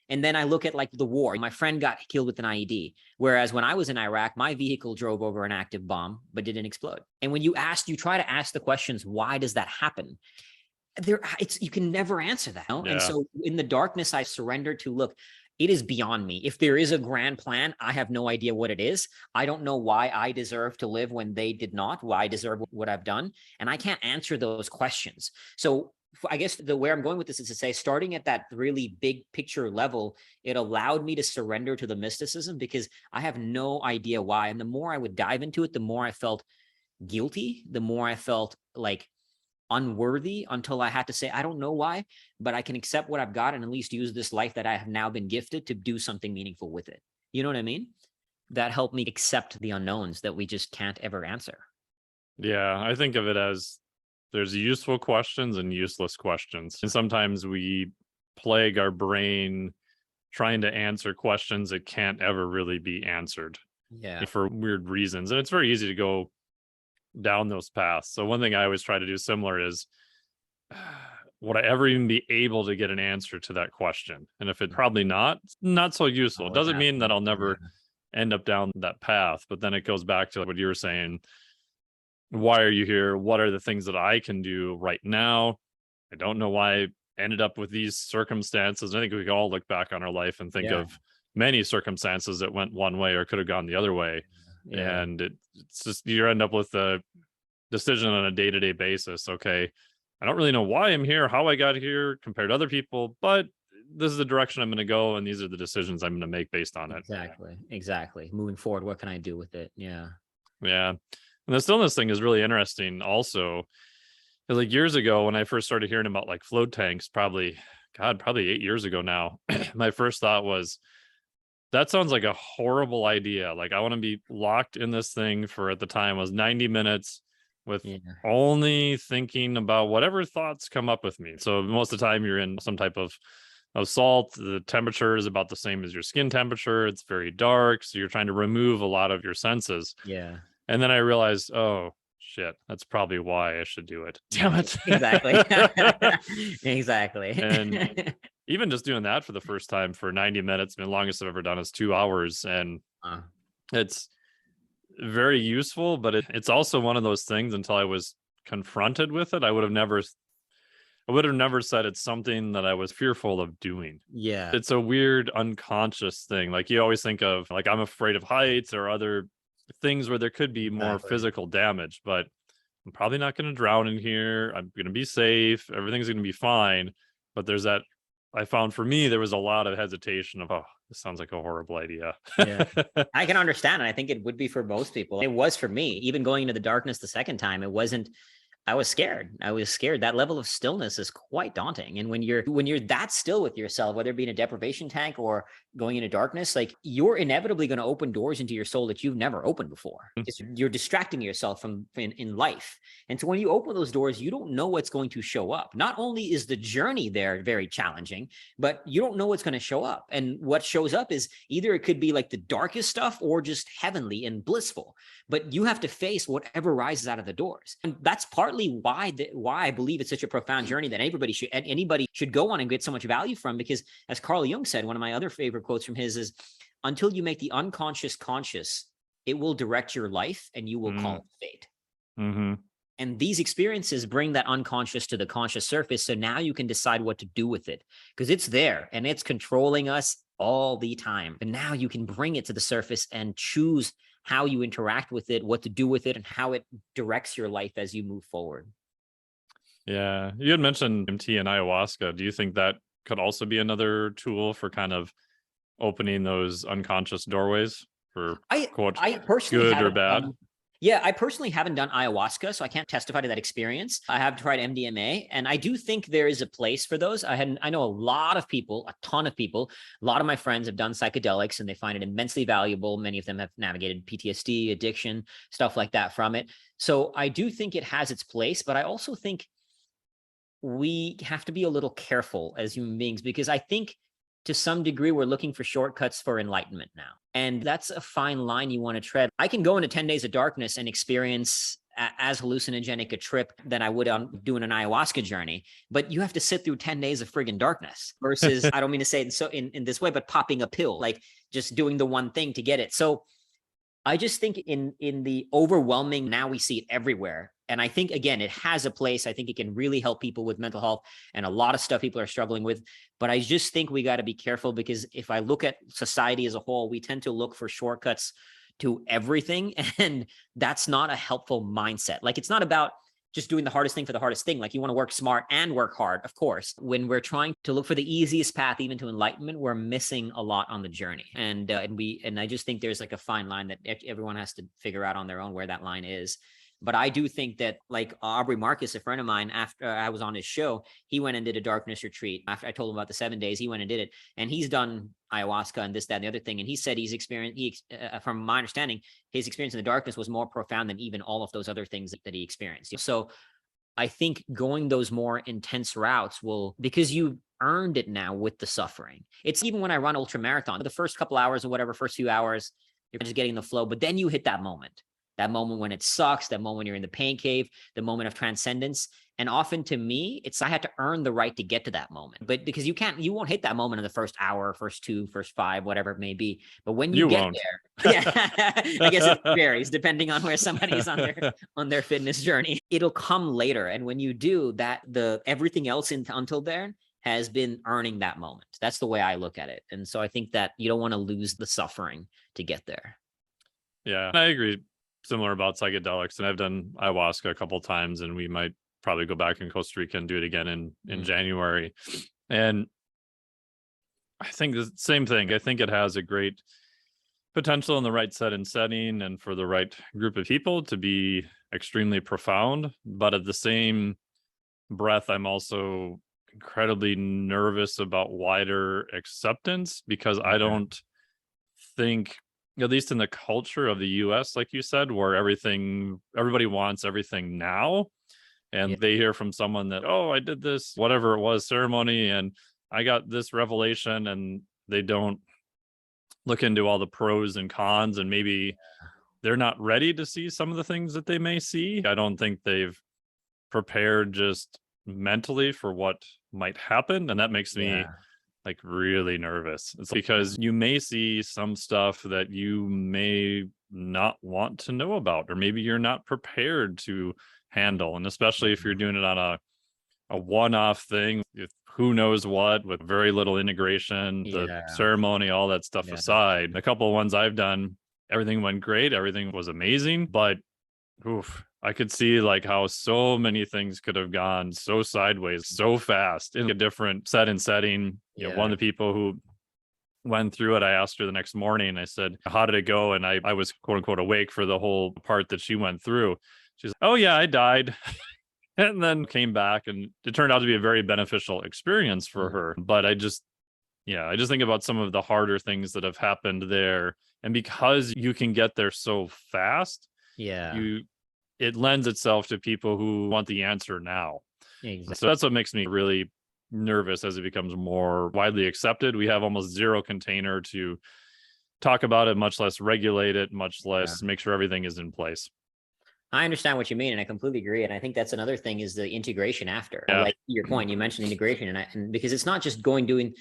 And then I look at like the war. My friend got killed with an IED. Whereas when I was in Iraq, my vehicle drove over an active bomb, but didn't explode. And when you try to ask the questions, why does that happen? You can never answer that. Yeah. And so in the darkness, I surrendered to, look, it is beyond me. If there is a grand plan, I have no idea what it is. I don't know why I deserve to live when they did not, why I deserve what I've done. And I can't answer those questions. So I guess where I'm going with this is to say, starting at that really big picture level, it allowed me to surrender to the mysticism because I have no idea why. And the more I would dive into it, the more I felt guilty, the more I felt like unworthy, until I had to say, I don't know why, but I can accept what I've got and at least use this life that I have now been gifted to do something meaningful with it. You know what I mean? That helped me accept the unknowns that we just can't ever answer. Yeah, I think of it as there's useful questions and useless questions. And sometimes we plague our brain trying to answer questions that can't ever really be answered for weird reasons. And it's very easy to go down those paths. So one thing I always try to do similar is, would I ever even be able to get an answer to that question? And if it's probably not so useful. It doesn't mean that I'll never end up down that path, but then it goes back to what you were saying. Why are you here? What are the things that I can do right now? I don't know why I ended up with these circumstances. I think we can all look back on our life and think of many circumstances that went one way or could have gone the other way. And it's just, you end up with a decision on a day-to-day basis. Okay, I don't really know why I'm here, how I got here compared to other people, but this is the direction I'm going to go, and these are the decisions I'm going to make based on it. Exactly. Moving forward, what can I do with it? Yeah. And the stillness thing is really interesting also. Like years ago, when I first started hearing about like float tanks, probably 8 years ago now, my first thought was, that sounds like a horrible idea. Like, I want to be locked in this thing for, at the time, was 90 minutes with only thinking about whatever thoughts come up with me. So most of the time you're in some type of salt. The temperature is about the same as your skin temperature. It's very dark. So you're trying to remove a lot of your senses. Yeah. And then I realized, oh, shit, that's probably why I should do it. Damn it. Exactly. Exactly. And even just doing that for the first time for 90 minutes, the longest I've ever done is 2 hours. And it's very useful, but it's also one of those things, until I was confronted with it, I would have never said it's something that I was fearful of doing. Yeah. It's a weird unconscious thing. Like, you always think of, like, I'm afraid of heights or other things where there could be more physical damage, but I'm probably not going to drown in here. I'm going to be safe. Everything's going to be fine. But there's that, I found for me, there was a lot of hesitation of, oh, this sounds like a horrible idea. I can understand. And I think it would be for most people. It was for me. Even going into the darkness the second time, I was scared. That level of stillness is quite daunting. And when you're that still with yourself, whether it be in a deprivation tank or going into darkness, like, you're inevitably going to open doors into your soul that you've never opened before. You're distracting yourself from in life. And so when you open those doors, you don't know what's going to show up. Not only is the journey there very challenging, but you don't know what's going to show up. And what shows up is either it could be like the darkest stuff or just heavenly and blissful. But you have to face whatever rises out of the doors. And that's partly why I believe it's such a profound journey that anybody should go on and get so much value from. Because as Carl Jung said, one of my other favorite quotes from his is, until you make the unconscious conscious, it will direct your life and you will call it fate. And these experiences bring that unconscious to the conscious surface. So now you can decide what to do with it, because it's there and it's controlling us all the time. But now you can bring it to the surface and choose how you interact with it, what to do with it, and how it directs your life as you move forward. Yeah. You had mentioned MT and ayahuasca. Do you think that could also be another tool for kind of opening those unconscious doorways for quote, I personally good or bad? I personally haven't done ayahuasca, so I can't testify to that experience. I have tried MDMA, and I do think there is a place for those. I know a lot of people, a ton of people, a lot of my friends have done psychedelics and they find it immensely valuable. Many of them have navigated PTSD, addiction, stuff like that from it. So I do think it has its place, but I also think we have to be a little careful as human beings, because I think to some degree, we're looking for shortcuts for enlightenment now. And that's a fine line you want to tread. I can go into 10 days of darkness and experience as hallucinogenic a trip than I would on doing an ayahuasca journey, but you have to sit through 10 days of friggin' darkness versus, I don't mean to say it in this way, but popping a pill, like just doing the one thing to get it. So I just think in the overwhelming, now we see it everywhere. And I think, again, it has a place. I think it can really help people with mental health and a lot of stuff people are struggling with. But I just think we got to be careful, because if I look at society as a whole, we tend to look for shortcuts to everything. And that's not a helpful mindset. Like, it's not about just doing the hardest thing for the hardest thing. Like, you want to work smart and work hard, of course. When we're trying to look for the easiest path, even to enlightenment, we're missing a lot on the journey. And I just think there's like a fine line that everyone has to figure out on their own where that line is. But I do think that, like Aubrey Marcus, a friend of mine, after I was on his show, he went and did a darkness retreat. After I told him about the 7 days, he went and did it. And he's done ayahuasca and this, that, and the other thing. And he said from my understanding, his experience in the darkness was more profound than even all of those other things that he experienced. So I think going those more intense routes will, because you earned it now with the suffering. It's even when I run ultra marathon, the first couple hours or whatever, first few hours, you're just getting the flow, but then you hit that moment when it sucks, that moment when you're in the pain cave, the moment of transcendence. And often to me, I had to earn the right to get to that moment. But because you won't hit that moment in the first hour, first 2, first 5, whatever it may be. But when you get there, yeah, I guess it varies depending on where somebody's on their fitness journey. It'll come later. And when you do that, everything else until then has been earning that moment. That's the way I look at it. And so I think that you don't want to lose the suffering to get there. Yeah, I agree. Similar about psychedelics, and I've done ayahuasca a couple of times, and we might probably go back in Costa Rica and do it again in January. And I think the same thing. I think it has a great potential in the right setting and for the right group of people to be extremely profound. But at the same breath, I'm also incredibly nervous about wider acceptance, because I don't think, at least in the culture of the US, like you said, where everybody wants everything now. And they hear from someone that, oh, I did this, whatever it was, ceremony, and I got this revelation, and they don't look into all the pros and cons, and maybe they're not ready to see some of the things that they may see. I don't think they've prepared just mentally for what might happen. And that makes me like really nervous. It's because you may see some stuff that you may not want to know about, or maybe you're not prepared to handle. And especially if you're doing it on a one-off thing, who knows what, with very little integration, the ceremony, all that stuff aside. A couple of ones I've done, everything went great, everything was amazing, but I could see like how so many things could have gone so sideways so fast in a different setting. You know, one of the people who went through it, I asked her the next morning, I said, how did it go? And I was quote unquote awake for the whole part that she went through. She's like, oh yeah, I died. And then came back, and it turned out to be a very beneficial experience for her. But I just think about some of the harder things that have happened there. And because you can get there so fast, it lends itself to people who want the answer now. Exactly. So that's what makes me really nervous as it becomes more widely accepted. We have almost zero container to talk about it, much less regulate it, much less make sure everything is in place. I understand what you mean, and I completely agree. And I think that's another thing, is the integration after. Like your point, you mentioned integration, and because it's not just doing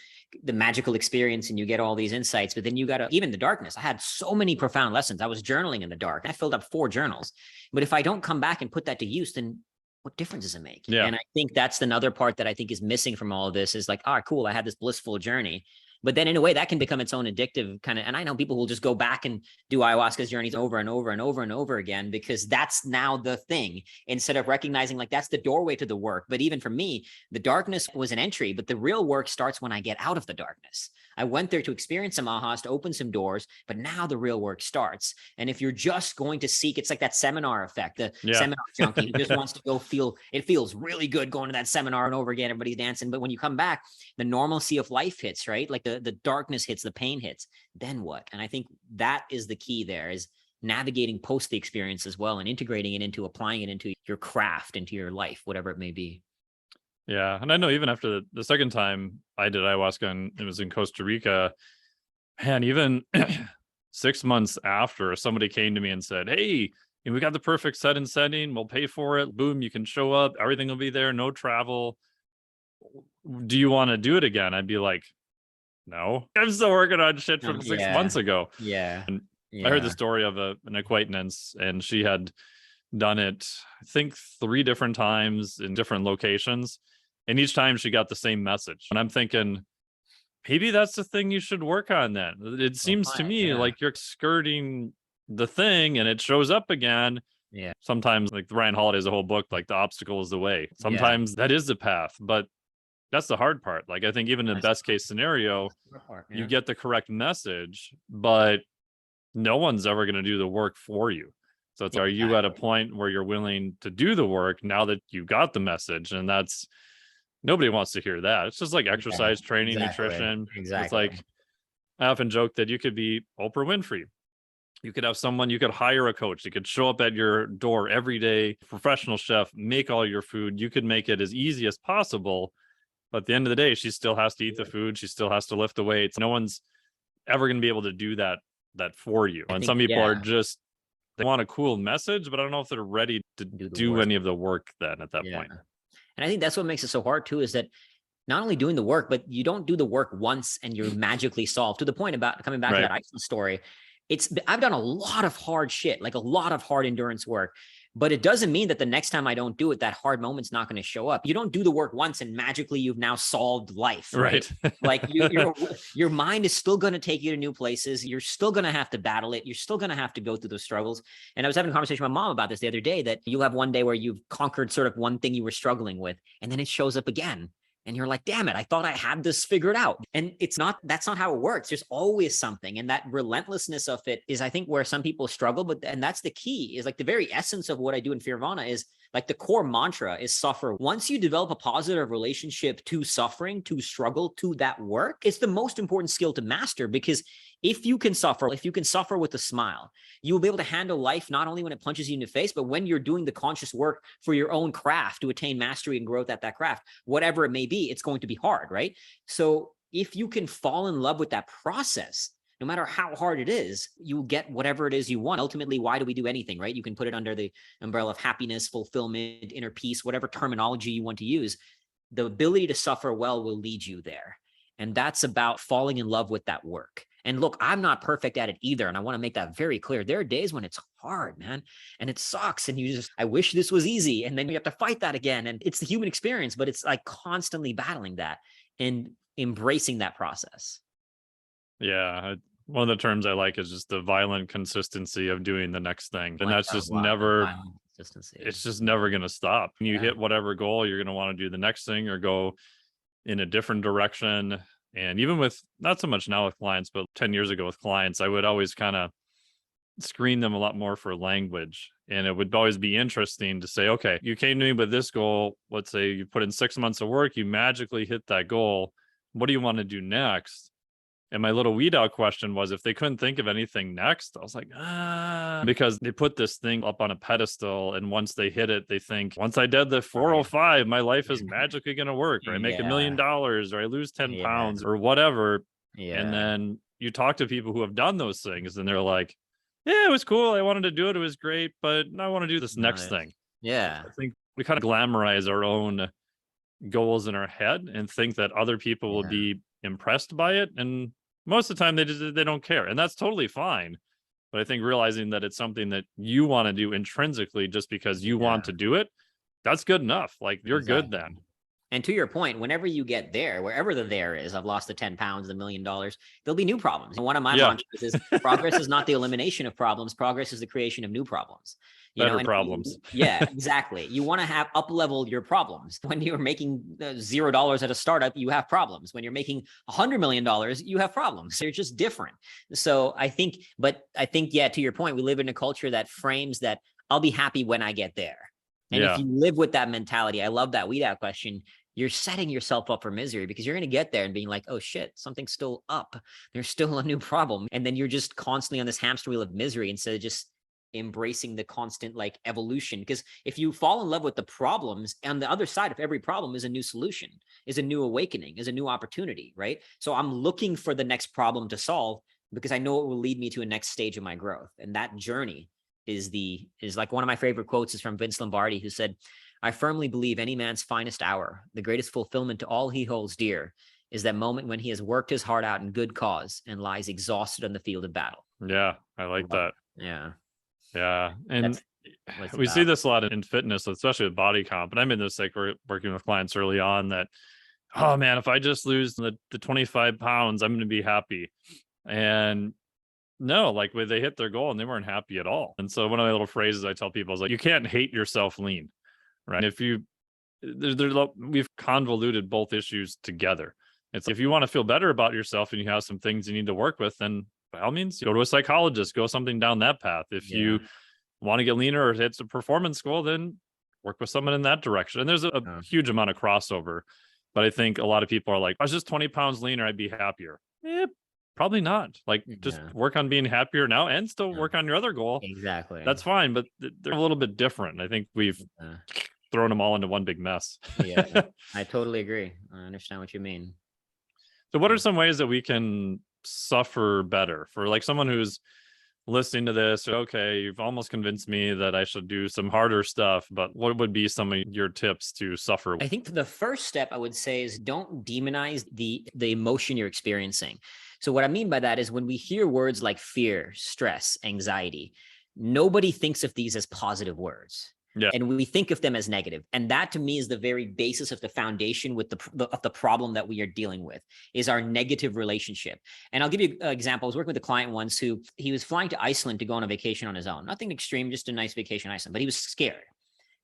the magical experience and you get all these insights, but then you got to, even the darkness. I had so many profound lessons. I was journaling in the dark. I filled up 4 journals. But if I don't come back and put that to use, then what difference does it make? And I think that's another part that I think is missing from all of this, is like, cool, I had this blissful journey. But then in a way that can become its own addictive kind of, and I know people will just go back and do ayahuasca's journeys over and over and over and over again, because that's now the thing, instead of recognizing like that's the doorway to the work. But even for me, the darkness was an entry, but the real work starts when I get out of the darkness. I went there to experience some ahas, to open some doors, but now the real work starts. And if you're just going to seek, it's like that seminar effect, the seminar junkie who just wants to go it feels really good going to that seminar and over again, everybody's dancing. But when you come back, the normalcy of life hits, right? Like the darkness hits, the pain hits, then what? And I think that is the key there, is navigating post the experience as well, and integrating it into, applying it into your craft, into your life, whatever it may be. Yeah. And I know even after the second time I did ayahuasca and it was in Costa Rica, man, even 6 months after, somebody came to me and said, "Hey, we got the perfect set and setting. We'll pay for it. Boom, you can show up. Everything will be there. No travel. Do you want to do it again?" I'd be like, "No, I'm still working on shit from six Yeah. months ago." Yeah. And I heard the Yeah. story of an acquaintance, and she had done it, I think, 3 different times in different locations. And each time she got the same message. And I'm thinking, maybe that's the thing you should work on then. It Well, seems to fine. me Yeah. like you're skirting the thing and it shows up again. Yeah. Sometimes, like Ryan Holiday's a whole book, like the obstacle is the way. Yeah. Sometimes that is the path, but that's the hard part. Like, I think even in the That's best case scenario, the part. you Yeah. get the correct message, but no one's ever going to do the work for you. So it's, are you at a Exactly. point where you're willing to do the work now that you got the message? And that's, nobody wants to hear that. It's just like Yeah. exercise, training, Exactly. nutrition. It's Exactly. like, I often joke that you could be Oprah Winfrey. You could have someone, you could hire a coach. You could show up at your door every day, professional chef, make all your food. You could make it as easy as possible. But at the end of the day, she still has to eat the food. She still has to lift the weights. No one's ever going to be able to do that for you. I And think, some people are yeah, just, they want a cool message, but I don't know if they're ready to do the do work. any of the work then at that Yeah. point. And I think that's what makes it so hard too, is that not only doing the work, but you don't do the work once and you're magically solved. To the point about coming back to Right. that Iceland story, I've done a lot of hard shit, like a lot of hard endurance work, but it doesn't mean that the next time I don't do it, that hard moment's not going to show up. You don't do the work once and magically you've now solved life, right? Like your mind is still going to take you to new places. You're still going to have to battle it. You're still going to have to go through those struggles. And I was having a conversation with my mom about this the other day, that you'll have one day where you've conquered sort of one thing you were struggling with, and then it shows up again. And you're like, damn it, I thought I had this figured out. And that's not how it works. There's always something. And that relentlessness of it is, I think, where some people struggle. And that's the key, is like the very essence of what I do in Fearvana is like the core mantra is suffer. Once you develop a positive relationship to suffering, to struggle, to that work, it's the most important skill to master. Because if you can suffer with a smile, you will be able to handle life not only when it punches you in the face, but when you're doing the conscious work for your own craft to attain mastery and growth at that craft, whatever it may be, it's going to be hard, right? So if you can fall in love with that process, no matter how hard it is, you will get whatever it is you want. Ultimately, why do we do anything, right? You can put it under the umbrella of happiness, fulfillment, inner peace, whatever terminology you want to use. The ability to suffer well will lead you there. And that's about falling in love with that work. And look, I'm not perfect at it either. And I want to make that very clear. There are days when it's hard, man, and it sucks. And I wish this was easy. And then you have to fight that again. And it's the human experience, but it's like constantly battling that and embracing that process. Yeah. One of the terms I like is just the violent consistency of doing the next thing. And Like, that's oh, just wow, never, consistency. it's just never going to stop. When you Yeah. hit whatever goal, you're going to want to do the next thing or go in a different direction. And even with, not so much now with clients, but 10 years ago with clients, I would always kind of screen them a lot more for language. And it would always be interesting to say, okay, you came to me with this goal. Let's say you put in 6 months of work, you magically hit that goal. What do you want to do next? And my little weed out question was, if they couldn't think of anything next, I was like, because they put this thing up on a pedestal. And once they hit it, they think, once I did the 405, my life is magically going to work, or I make $1 million, or I lose 10 Yeah. pounds, or whatever. Yeah. And then you talk to people who have done those things and they're like, yeah, it was cool. I wanted to do it. It was great, but I want to do this next thing. Yeah. I think we kind of glamorize our own goals in our head and think that other people will be impressed by it. And most of the time they don't care. And that's totally fine. But I think realizing that it's something that you want to do intrinsically just because you want to do it, that's good enough. Like, you're good then. And to your point, whenever you get there, wherever the there is, I've lost the 10 pounds, the $1 million, there'll be new problems. And one of my mantras is progress is not the elimination of problems. Progress is the creation of new problems. Better problems. Yeah, exactly. You want to have up-level your problems. When you're making $0 at a startup, you have problems. When you're making $100 million, you have problems. They're just different. So I think, yeah, to your point, we live in a culture that frames that I'll be happy when I get there. And if you live with that mentality, I love that weed out question, you're setting yourself up for misery, because you're going to get there and being like, oh shit, something's still up. There's still a new problem. And then you're just constantly on this hamster wheel of misery instead of just embracing the constant like evolution. Because if you fall in love with the problems, on the other side of every problem is a new solution, is a new awakening, is a new opportunity, right? So I'm looking for the next problem to solve because I know it will lead me to a next stage of my growth. And that journey is like one of my favorite quotes is from Vince Lombardi, who said, "I firmly believe any man's finest hour, the greatest fulfillment to all he holds dear, is that moment when he has worked his heart out in good cause and lies exhausted on the field of battle." Yeah, I like that. Yeah. Yeah. And That's what it's we see about. this a lot in fitness, especially with body comp. And I'm in this like we're working with clients early on that, oh man, if I just lose the 25 pounds, I'm going to be happy. And no, like when they hit their goal and they weren't happy at all. And so one of my little phrases I tell people is like, you can't hate yourself lean, right? If you, we've convoluted both issues together. It's if you want to feel better about yourself and you have some things you need to work with, then by all means, go to a psychologist, go something down that path. If you want to get leaner or hit a performance goal, then work with someone in that direction. And there's a huge amount of crossover. But I think a lot of people are like, I was just 20 pounds leaner, I'd be happier. Probably not. Like just work on being happier now and still work on your other goal. Exactly. That's fine, but they're a little bit different. I think we've thrown them all into one big mess. Yeah, I totally agree. I understand what you mean. So what are some ways that we can suffer better for like someone who's listening to this? Okay, you've almost convinced me that I should do some harder stuff, but what would be some of your tips to suffer? I think the first step I would say is don't demonize the emotion you're experiencing. So what I mean by that is when we hear words like fear, stress, anxiety, nobody thinks of these as positive words. Yeah. And we think of them as negative. And that to me is the very basis of the foundation with the problem that we are dealing with is our negative relationship. And I'll give you an example. I was working with a client once who he was flying to Iceland to go on a vacation on his own. Nothing extreme, just a nice vacation in Iceland, but he was scared.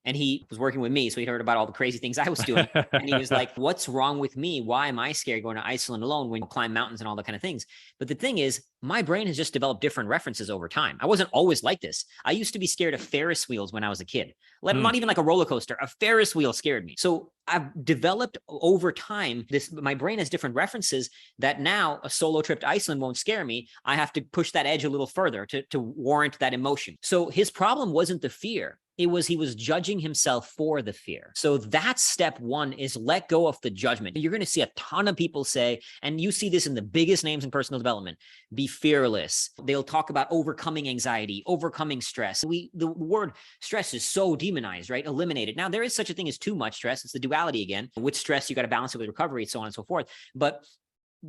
And he was working with me, so he heard about all the crazy things I was doing. And he was like, what's wrong with me? Why am I scared going to Iceland alone when you climb mountains and all that kind of things? But the thing is, my brain has just developed different references over time. I wasn't always like this. I used to be scared of Ferris wheels when I was a kid. Not even like a roller coaster. A Ferris wheel scared me. So I've developed over time my brain has different references that now a solo trip to Iceland won't scare me. I have to push that edge a little further to warrant that emotion. So his problem wasn't the fear. It was he was judging himself for the fear. So that's step one, is let go of the judgment. You're going to see a ton of people say, and you see this in the biggest names in personal development, be fearless. They'll talk about overcoming anxiety, overcoming stress. The word stress is so demonized, right? Eliminated. Now, there is such a thing as too much stress. It's the duality again. With stress, you got to balance it with recovery, so on and so forth. But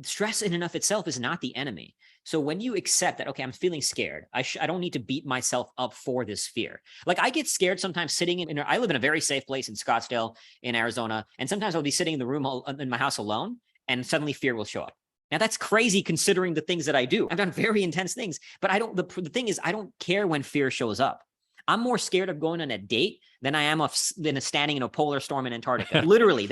stress in and of itself is not the enemy. So when you accept that, okay, I'm feeling scared, I don't need to beat myself up for this fear. Like I get scared sometimes sitting I live in a very safe place in Scottsdale in Arizona. And sometimes I'll be sitting in the room in my house alone and suddenly fear will show up. Now that's crazy considering the things that I do. I've done very intense things, but the thing is, I don't care when fear shows up. I'm more scared of going on a date than I am of standing in a polar storm in Antarctica. Literally,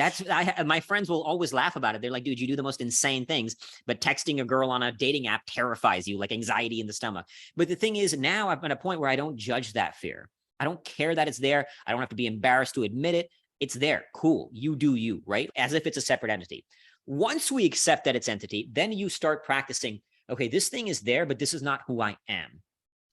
my friends will always laugh about it. They're like, dude, you do the most insane things, but texting a girl on a dating app terrifies you, like anxiety in the stomach. But the thing is, now I'm at a point where I don't judge that fear. I don't care that it's there. I don't have to be embarrassed to admit it. It's there. Cool. You do you, right? As if it's a separate entity. Once we accept that it's entity, then you start practicing, okay, this thing is there, but this is not who I am.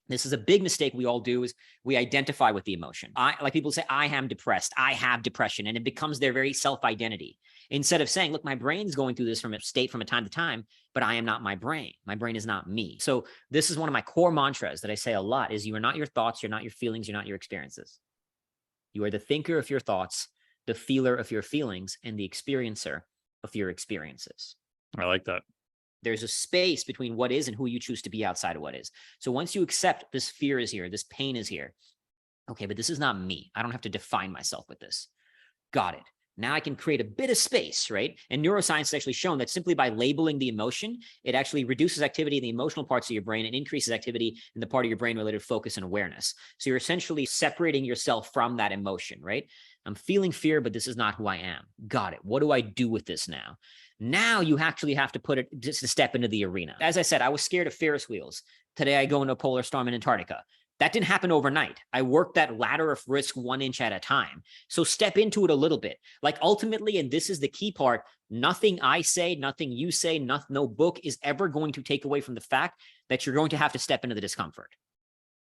This is a big mistake we all do, is we identify with the emotion. Like people say, I am depressed, I have depression, and it becomes their very self-identity. Instead of saying, look, my brain's going through this from a time to time, but I am not my brain. My brain is not me. So this is one of my core mantras that I say a lot, is you are not your thoughts, you're not your feelings, you're not your experiences. You are the thinker of your thoughts, the feeler of your feelings, and the experiencer of your experiences. I like that. There's a space between what is and who you choose to be outside of what is. So once you accept this fear is here, this pain is here. Okay, but this is not me. I don't have to define myself with this. Got it. Now I can create a bit of space, right? And neuroscience has actually shown that simply by labeling the emotion, it actually reduces activity in the emotional parts of your brain and increases activity in the part of your brain related to focus and awareness. So you're essentially separating yourself from that emotion, right? I'm feeling fear, but this is not who I am. Got it. What do I do with this now? Now you actually have to put it just to step into the arena. As I said, I was scared of Ferris wheels. Today I go into a polar storm in Antarctica. That didn't happen overnight. I worked that ladder of risk 1 inch at a time. So step into it a little bit. Like ultimately, and this is the key part, nothing I say, nothing you say, no book is ever going to take away from the fact that you're going to have to step into the discomfort.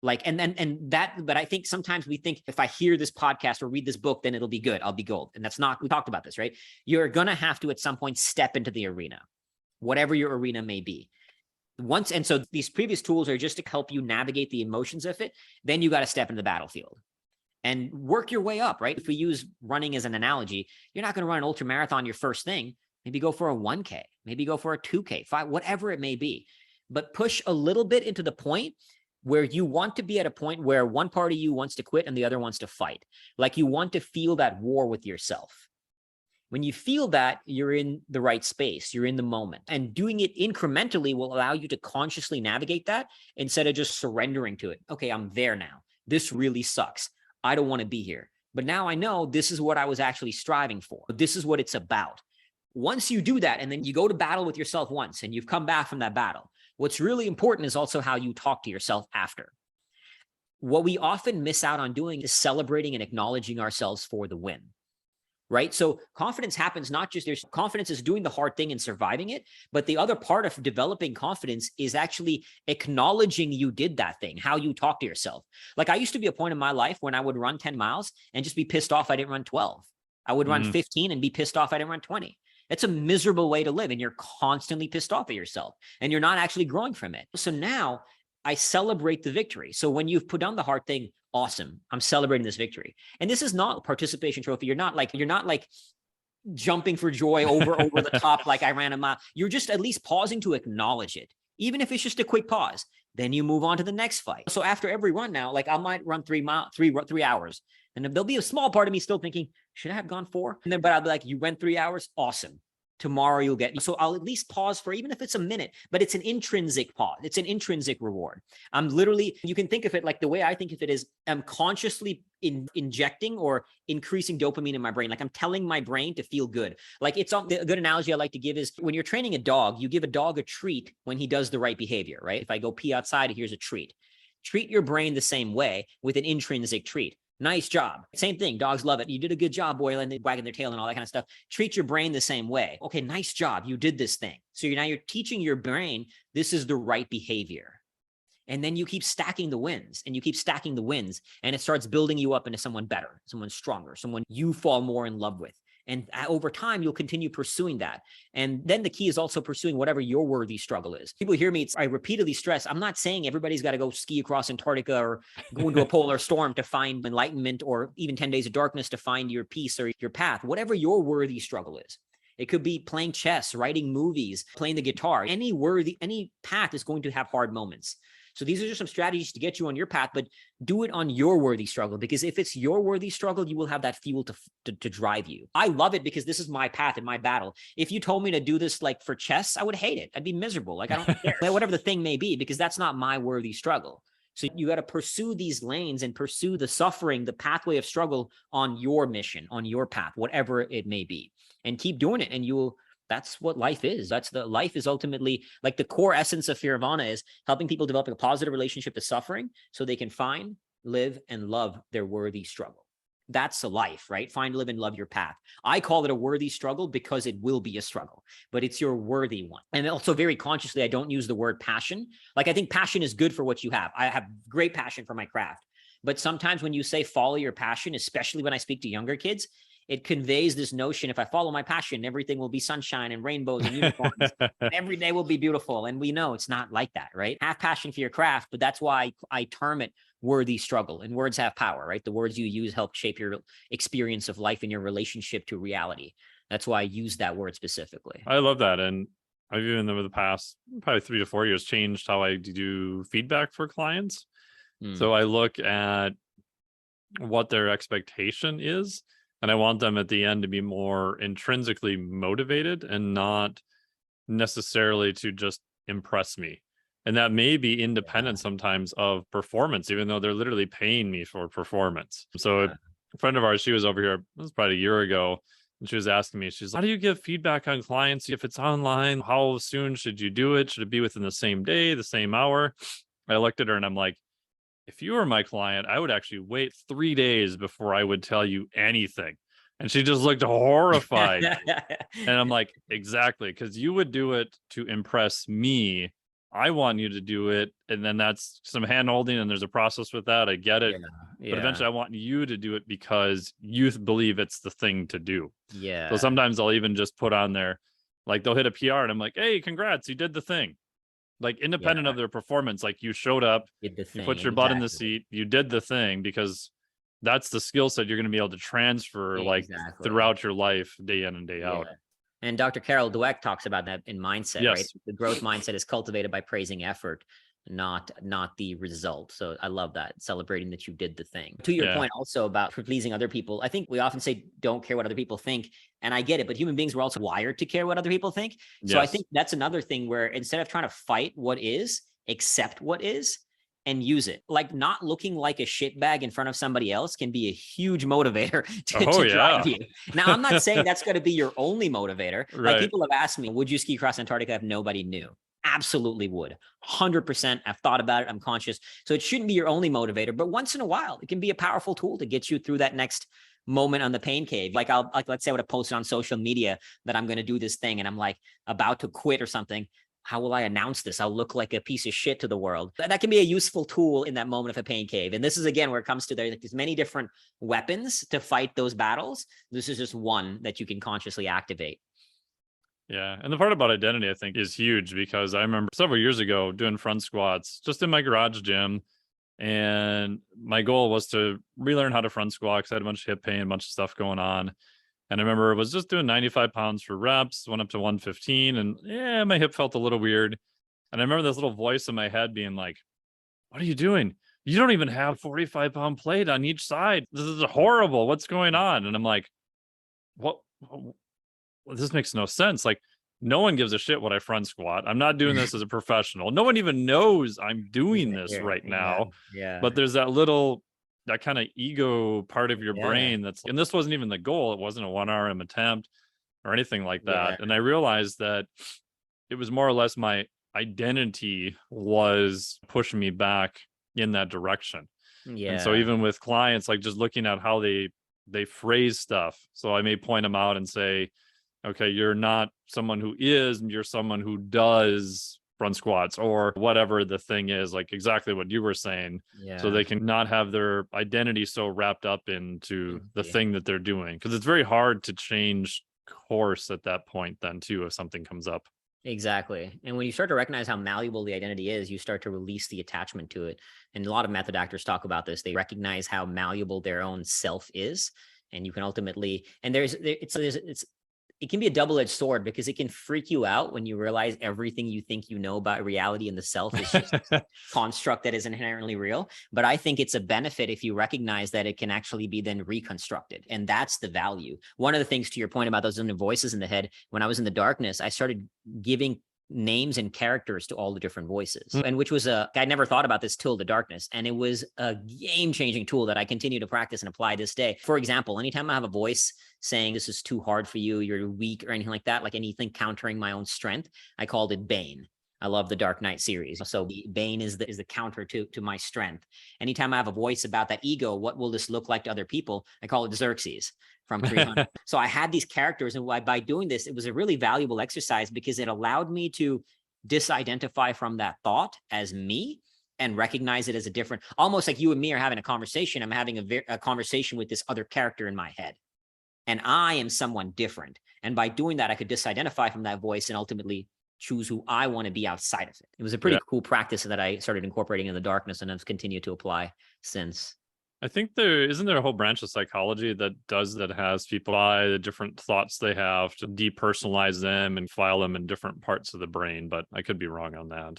Like, but I think sometimes we think if I hear this podcast or read this book, then it'll be good. I'll be gold. And that's not, we talked about this, right? You're going to have to at some point step into the arena, whatever your arena may be. And so these previous tools are just to help you navigate the emotions of it. Then you got to step into the battlefield and work your way up, right? If we use running as an analogy, you're not going to run an ultra marathon your first thing. Maybe go for a 1K, maybe go for a 2K, 5, whatever it may be. But push a little bit into the point where you want to be at a point where one part of you wants to quit and the other wants to fight. Like you want to feel that war with yourself. When you feel that, you're in the right space, you're in the moment. And doing it incrementally will allow you to consciously navigate that instead of just surrendering to it. Okay, I'm there now. This really sucks. I don't want to be here. But now I know this is what I was actually striving for. This is what it's about. Once you do that, and then you go to battle with yourself once, and you've come back from that battle, what's really important is also how you talk to yourself after. What we often miss out on doing is celebrating and acknowledging ourselves for the win. Right? So confidence happens not just there's confidence is doing the hard thing and surviving it, but the other part of developing confidence is actually acknowledging you did that thing, how you talk to yourself. Like I used to be a point in my life when I would run 10 miles and just be pissed off I didn't run 12. I would run 15 and be pissed off I didn't run 20. That's a miserable way to live. And you're constantly pissed off at yourself and you're not actually growing from it. So now I celebrate the victory. So when you've put down the hard thing, awesome, I'm celebrating this victory. And this is not a participation trophy. You're not like jumping for joy over the top like I ran a mile. You're just at least pausing to acknowledge it, even if it's just a quick pause. Then you move on to the next fight. So after every run now, like I might run 3 hours. And there'll be a small part of me still thinking, should I have gone 4? And then, but I'll be like, you went 3 hours? Awesome. Tomorrow you'll get. So I'll at least pause for, even if it's a minute, but it's an intrinsic pause. It's an intrinsic reward. I'm literally, you can think of it like the way I think of it is I'm consciously injecting or increasing dopamine in my brain. Like I'm telling my brain to feel good. Like it's a good analogy I like to give is when you're training a dog, you give a dog a treat when he does the right behavior, right? If I go pee outside, here's a treat. Treat your brain the same way with an intrinsic treat. Nice job. Same thing. Dogs love it. You did a good job, boy, and they wagging their tail and all that kind of stuff. Treat your brain the same way. Okay, nice job. You did this thing. So you're teaching your brain this is the right behavior. And then you keep stacking the wins and you keep stacking the wins and it starts building you up into someone better, someone stronger, someone you fall more in love with. And over time, you'll continue pursuing that. And then the key is also pursuing whatever your worthy struggle is. People hear me, I repeatedly stress, I'm not saying everybody's got to go ski across Antarctica or go into a polar storm to find enlightenment or even 10 days of darkness to find your peace or your path, whatever your worthy struggle is. It could be playing chess, writing movies, playing the guitar. Any path is going to have hard moments. So these are just some strategies to get you on your path, but do it on your worthy struggle, because if it's your worthy struggle, you will have that fuel to drive you. I love it because this is my path and my battle. If you told me to do this like for chess, I would hate it. I'd be miserable. Like I don't care, whatever the thing may be, because that's not my worthy struggle. So you got to pursue these lanes and pursue the suffering, the pathway of struggle on your mission, on your path, whatever it may be, and keep doing it. And that's what life is. Life is ultimately like the core essence of Fearvana is helping people develop a positive relationship to suffering so they can find, live, and love their worthy struggle. That's a life, right? Find, live, and love your path. I call it a worthy struggle because it will be a struggle, but it's your worthy one. And also very consciously, I don't use the word passion. Like I think passion is good for what you have. I have great passion for my craft. But sometimes when you say follow your passion, especially when I speak to younger kids, it conveys this notion, if I follow my passion, everything will be sunshine and rainbows and unicorns. And every day will be beautiful. And we know it's not like that, right? Have passion for your craft, but that's why I term it worthy struggle. And words have power, right? The words you use help shape your experience of life and your relationship to reality. That's why I use that word specifically. I love that. And I've even over the past probably 3 to 4 years changed how I do feedback for clients. So I look at what their expectation is, and I want them at the end to be more intrinsically motivated and not necessarily to just impress me. And that may be independent sometimes of performance, even though they're literally paying me for performance. So a friend of ours, she was over here, it was probably a year ago, and she was asking me, she's like, how do you give feedback on clients if it's online? How soon should you do it? Should it be within the same day, the same hour? I looked at her and I'm like, if you were my client, I would actually wait 3 days before I would tell you anything. And she just looked horrified. And I'm like, exactly, because you would do it to impress me I want you to do it. And then that's some hand holding and there's a process with that. I get it. Yeah. But Yeah. eventually I want you to do it because you believe it's the thing to do. So Yeah. sometimes I'll even just put on there, like they'll hit a PR and I'm like, hey, congrats, you did the thing. Like Yeah. independent of their performance, like you showed up, Did the you thing. put your butt in the Exactly. seat, you did the thing, because that's the skill set you're going to be able to transfer like Exactly. throughout your life, day in and day Yeah. out. And Dr. Carol Dweck talks about that in mindset, right? Yes. The growth mindset is cultivated by praising effort, not the result. So I love that, celebrating that you did the thing. To your Yeah. point also about pleasing other people, I think we often say don't care what other people think, and I get it, but human beings were also wired to care what other people think. So I Yes. think that's another thing where instead of trying to fight what is, accept what is and use it. Like not looking like a shitbag in front of somebody else can be a huge motivator Oh, to yeah. drive you. Now, I'm not saying that's going to be your only motivator. Like Right. people have asked me, would you ski across Antarctica if nobody knew? Absolutely would. 100%. I've thought about it. I'm conscious. So it shouldn't be your only motivator, but once in a while, it can be a powerful tool to get you through that next moment on the pain cave. Like let's say I would have posted on social media that I'm going to do this thing and I'm like about to quit or something. How will I announce this? I'll look like a piece of shit to the world. That can be a useful tool in that moment of a pain cave. And this is again where it comes to there's many different weapons to fight those battles. This is just one that you can consciously activate. Yeah. And the part about identity, I think, is huge because I remember several years ago doing front squats just in my garage gym. And my goal was to relearn how to front squat because I had a bunch of hip pain, a bunch of stuff going on. And I remember I was just doing 95 pounds for reps, went up to 115, and yeah, my hip felt a little weird. And I remember this little voice in my head being like, what are you doing? You don't even have 45-pound plate on each side. This is horrible. What's going on? And I'm like, what? This makes no sense. Like, no one gives a shit what I front squat. I'm not doing this as a professional. No one even knows I'm doing this right Yeah. now. Yeah. But there's that kind of ego part of your Yeah. brain and this wasn't even the goal. It wasn't a 1 RM attempt or anything like Yeah. that. And I realized that it was more or less my identity was pushing me back in that direction. And so Yeah. even with clients, like just looking at how they phrase stuff. So I may point them out and say, okay, you're not someone who is, you're someone who does front squats or whatever the thing is, like exactly what you were saying. So Yeah. they can not have their identity so wrapped up into the thing that they're doing. Because it's very hard to change course at that point then too, if something comes up. Exactly. And when you start to recognize how malleable the identity is, you start to release the attachment to it. And a lot of method actors talk about this. They recognize how malleable their own self is. And you can ultimately, and it can be a double-edged sword because it can freak you out when you realize everything you think you know about reality and the self is just construct that is inherently real. But I think it's a benefit if you recognize that it can actually be then reconstructed. And that's the value. One of the things to your point about those inner voices in the head, when I was in the darkness, I started giving names and characters to all the different voices, and which was I never thought about this till the darkness, and it was a game-changing tool that I continue to practice and apply this day. For example, anytime I have a voice saying this is too hard for you, you're weak, or anything like that, like anything countering my own strength, I called it Bane. I love the Dark Knight series. So Bane is the counter to my strength. Anytime I have a voice about that ego, what will this look like to other people? I call it Xerxes from 300. So I had these characters, and by doing this, it was a really valuable exercise because it allowed me to disidentify from that thought as me and recognize it as a different, almost like you and me are having a conversation. I'm having a conversation with this other character in my head, and I am someone different. And by doing that, I could disidentify from that voice and ultimately choose who I want to be outside of it. It was a pretty cool practice that I started incorporating in the darkness and have continued to apply since. I think isn't there a whole branch of psychology that has people by the different thoughts they have to depersonalize them and file them in different parts of the brain, but I could be wrong on that.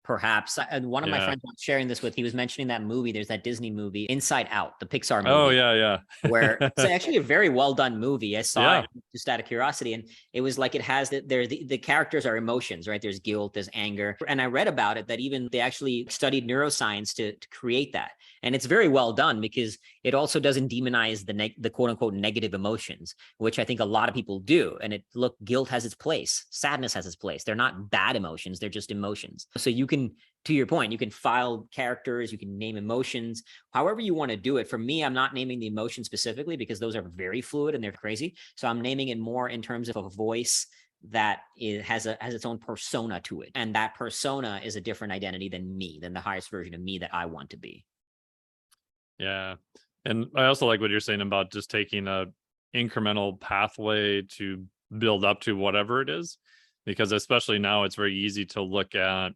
Perhaps. And one of my friends I was sharing this with, he was mentioning that movie. There's that Disney movie, Inside Out, the Pixar movie. Oh, yeah. Where it's actually a very well done movie. I saw it just out of curiosity. And it was like it has the characters are emotions, right? There's guilt, there's anger. And I read about it that even they actually studied neuroscience to create that. And it's very well done because it also doesn't demonize the quote unquote negative emotions, which I think a lot of people do. And guilt has its place. Sadness has its place. They're not bad emotions. They're just emotions. So you can, to your point, you can file characters, you can name emotions, however you want to do it. For me, I'm not naming the emotion specifically because those are very fluid and they're crazy. So I'm naming it more in terms of a voice that has its own persona to it. And that persona is a different identity than me, than the highest version of me that I want to be. Yeah. And I also like what you're saying about just taking a incremental pathway to build up to whatever it is, because especially now it's very easy to look at,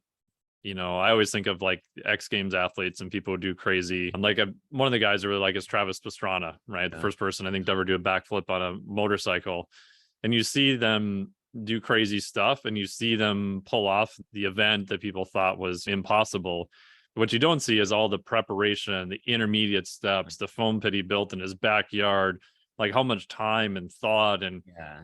I always think of like X Games athletes and people who do crazy. Like one of the guys I really like is Travis Pastrana, right? The first person I think to ever do a backflip on a motorcycle. And you see them do crazy stuff and you see them pull off the event that people thought was impossible. What you don't see is all the preparation, the intermediate steps, the foam pit he built in his backyard, like how much time and thought and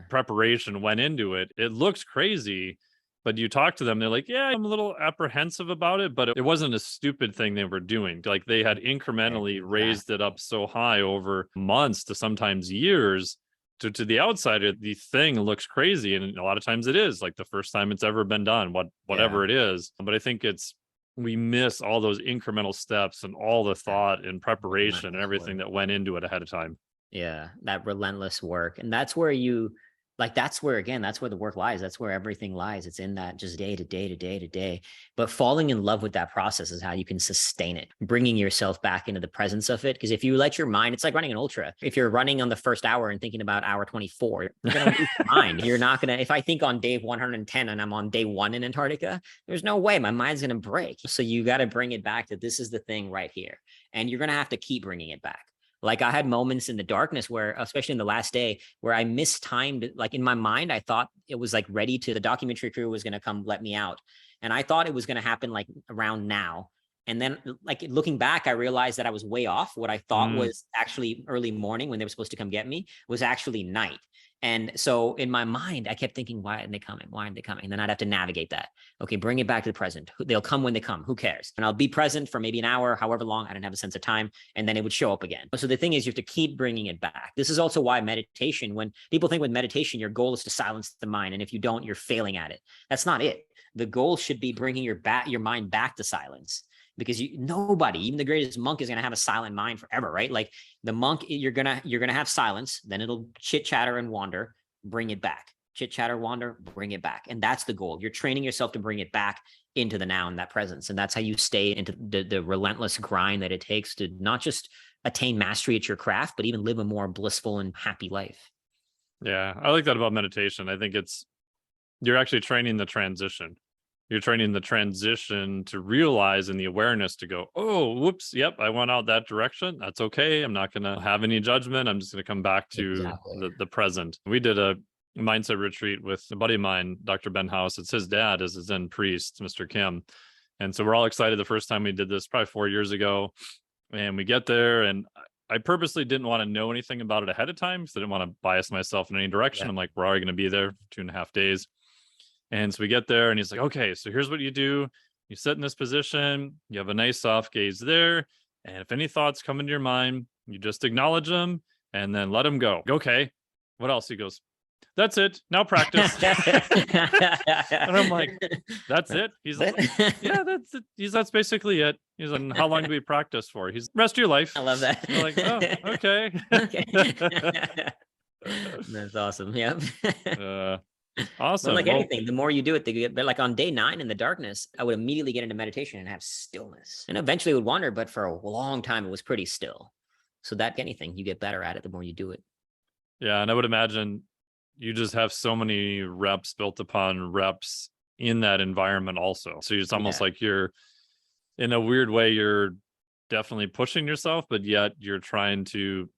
preparation went into it. It looks crazy, but you talk to them, they're like, yeah, I'm a little apprehensive about it, but it wasn't a stupid thing they were doing. Like they had incrementally raised it up so high over months to sometimes years. To the outsider, the thing looks crazy. And a lot of times it is like the first time it's ever been done, whatever it is. But I think we miss all those incremental steps and all the thought and preparation and everything that went into it ahead of time. Yeah, that relentless work. And that's where that's where the work lies. That's where everything lies. It's in that just day to day to day to day. But falling in love with that process is how you can sustain it, bringing yourself back into the presence of it. Because if you let your mind, it's like running an ultra. If you're running on the first hour and thinking about hour 24, you're going to lose your mind. You're not going to, if I think on day 110 and I'm on day 1 in Antarctica, there's no way my mind's going to break. So you got to bring it back to this is the thing right here. And you're going to have to keep bringing it back. Like I had moments in the darkness where, especially in the last day, where I mistimed, like in my mind, I thought it was like the documentary crew was going to come let me out. And I thought it was going to happen like around now. And then like looking back, I realized that I was way off. What I thought was actually early morning when they were supposed to come get me was actually night. And so in my mind, I kept thinking, why aren't they coming? Why aren't they coming? And then I'd have to navigate that. Okay, bring it back to the present. They'll come when they come. Who cares? And I'll be present for maybe an hour, however long. I didn't have a sense of time. And then it would show up again. So the thing is, you have to keep bringing it back. This is also why meditation, when people think with meditation, your goal is to silence the mind. And if you don't, you're failing at it. That's not it. The goal should be bringing your mind back to silence. Because nobody, even the greatest monk, is going to have a silent mind forever, right? Like the monk, you're gonna have silence, then it'll chit chatter and wander. Bring it back, chit chatter, wander, bring it back, and that's the goal. You're training yourself to bring it back into the now and that presence, and that's how you stay into the relentless grind that it takes to not just attain mastery at your craft, but even live a more blissful and happy life. Yeah, I like that about meditation. I think you're actually training the transition. You're training the transition to realize and the awareness to go, oh, whoops, yep, I went out that direction. That's okay. I'm not going to have any judgment. I'm just going to come back to the present. We did a mindset retreat with a buddy of mine, Dr. Ben House. It's his dad is a Zen priest, Mr. Kim. And so we're all excited the first time we did this, probably 4 years ago. And we get there and I purposely didn't want to know anything about it ahead of time because I didn't want to bias myself in any direction. I'm like, we're already going to be there for 2.5 days. And so we get there and he's like, okay, so here's what you do. You sit in this position, you have a nice soft gaze there. And if any thoughts come into your mind, you just acknowledge them and then let them go. Okay, what else? He goes, that's it. Now practice. And I'm like, that's it? He's like, yeah, that's it. That's basically it. He's like, how long do we practice for? He's rest of your life. I love that. I'm like, oh, okay. That's awesome. Yep. Awesome. But like anything, the more you do it, the get. But like on day 9 in the darkness, I would immediately get into meditation and have stillness, and eventually it would wander. But for a long time, it was pretty still. So that anything, you get better at it the more you do it. Yeah, and I would imagine you just have so many reps built upon reps in that environment also. So it's almost like you're, in a weird way, you're definitely pushing yourself, but yet you're trying to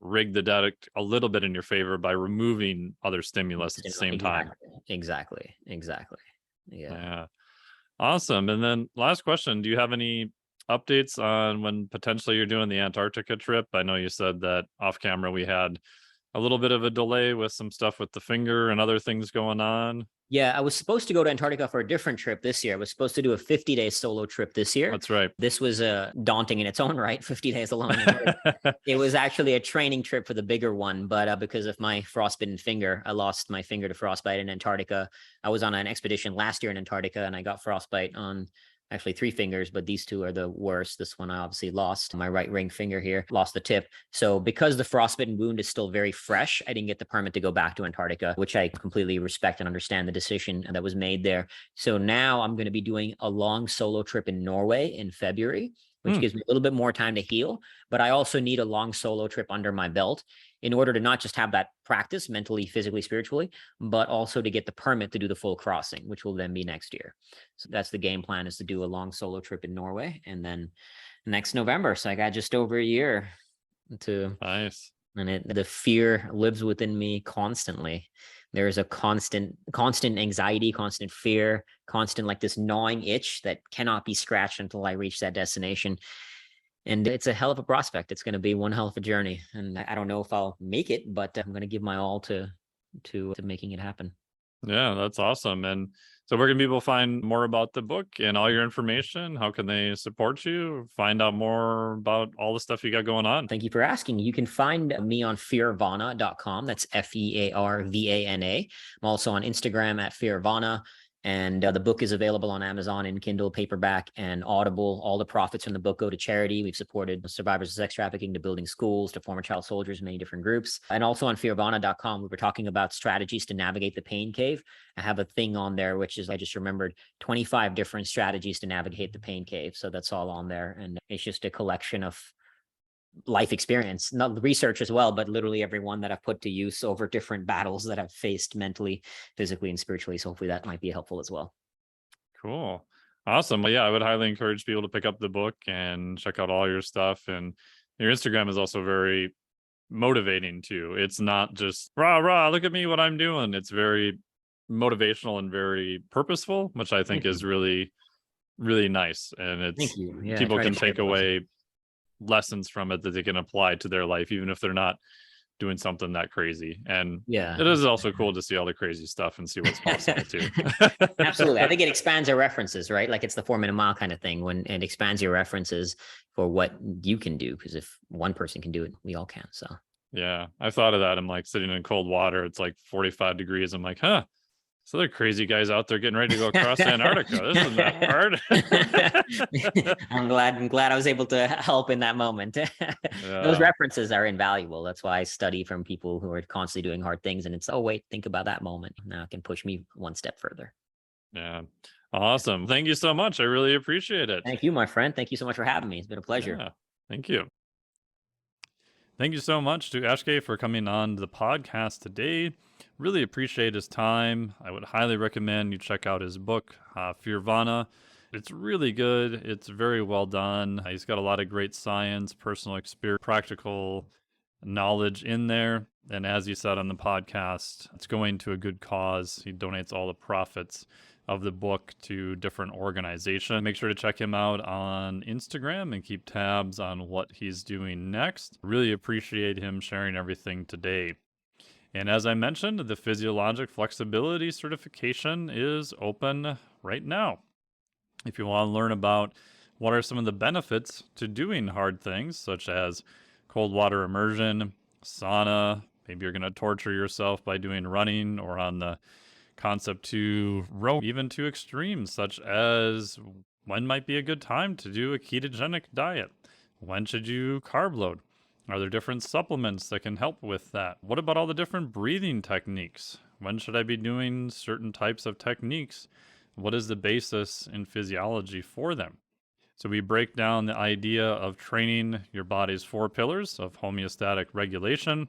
rig the deck a little bit in your favor by removing other stimulus at the same time. Exactly. Yeah. Awesome. And then last question, do you have any updates on when potentially you're doing the Antarctica trip? I know you said that off camera we had a little bit of a delay with some stuff with the finger and other things going on. Yeah, I was supposed to go to Antarctica for a different trip this year. I was supposed to do a 50-day solo trip this year. That's right. This was daunting in its own right, 50 days alone. It was actually a training trip for the bigger one, but because of my frostbitten finger, I lost my finger to frostbite in Antarctica. I was on an expedition last year in Antarctica, and I got frostbite on actually 3 fingers, but these 2 are the worst. This one I obviously lost my right ring finger here, lost the tip. So because the frostbitten wound is still very fresh, I didn't get the permit to go back to Antarctica, which I completely respect and understand the decision that was made there. So now I'm going to be doing a long solo trip in Norway in February, which gives me a little bit more time to heal. But I also need a long solo trip under my belt in order to not just have that practice mentally, physically, spiritually, but also to get the permit to do the full crossing, which will then be next year. So that's the game plan, is to do a long solo trip in Norway, and then next November. So I got just over a year to, Nice. and the fear lives within me constantly. There is a constant anxiety, constant fear, constant like this gnawing itch that cannot be scratched until I reach that destination. And it's a hell of a prospect. It's going to be one hell of a journey. And I don't know if I'll make it, but I'm going to give my all to making it happen. Yeah, that's awesome. And so where can people find more about the book and all your information? How can they support you? Find out more about all the stuff you got going on? Thank you for asking. You can find me on fearvana.com. That's Fearvana. I'm also on Instagram at Fearvana. And the book is available on Amazon in Kindle, paperback, and Audible. All the profits from the book go to charity. We've supported survivors of sex trafficking, to building schools, to former child soldiers, many different groups. And also on fearvana.com, we were talking about strategies to navigate the pain cave. I have a thing on there, which is, I just remembered, 25 different strategies to navigate the pain cave. So that's all on there. And it's just a collection of life experience, not research as well, but literally everyone that I've put to use over different battles that I've faced mentally, physically, and spiritually. So hopefully that might be helpful as well. Cool. Awesome. Well, yeah, I would highly encourage people to pick up the book and check out all your stuff. And your Instagram is also very motivating too. It's not just rah, rah, look at me, what I'm doing. It's very motivational and very purposeful, which I think is really, really nice. And it's people can take away lessons from it that they can apply to their life, even if they're not doing something that crazy. And it is also cool to see all the crazy stuff and see what's possible too. Absolutely. I think it expands our references, right? Like it's the 4-minute mile kind of thing, when it expands your references for what you can do. Because if one person can do it, we all can. So yeah, I thought of that. I'm like sitting in cold water. It's like 45 degrees. I'm like, huh, so they're crazy guys out there getting ready to go across Antarctica. This isn't that hard. I'm glad I was able to help in that moment. Those references are invaluable. That's why I study from people who are constantly doing hard things. And it's, oh, wait, think about that moment. Now it can push me one step further. Yeah. Awesome. Thank you so much. I really appreciate it. Thank you, my friend. Thank you so much for having me. It's been a pleasure. Yeah. Thank you. Thank you so much to Akshay for coming on the podcast today. Really appreciate his time. I would highly recommend you check out his book, Fearvana. It's really good. It's very well done. He's got a lot of great science, personal experience, practical knowledge in there. And as he said on the podcast, it's going to a good cause. He donates all the profits of the book to different organizations. Make sure to check him out on Instagram and keep tabs on what he's doing next. Really appreciate him sharing everything today. And as I mentioned, the Physiologic Flexibility Certification is open right now. If you want to learn about what are some of the benefits to doing hard things, such as cold water immersion, sauna, maybe you're going to torture yourself by doing running, or on the concept to row even to extremes, such as when might be a good time to do a ketogenic diet? When should you carb load? Are there different supplements that can help with that? What about all the different breathing techniques? When should I be doing certain types of techniques? What is the basis in physiology for them? So we break down the idea of training your body's 4 pillars of homeostatic regulation,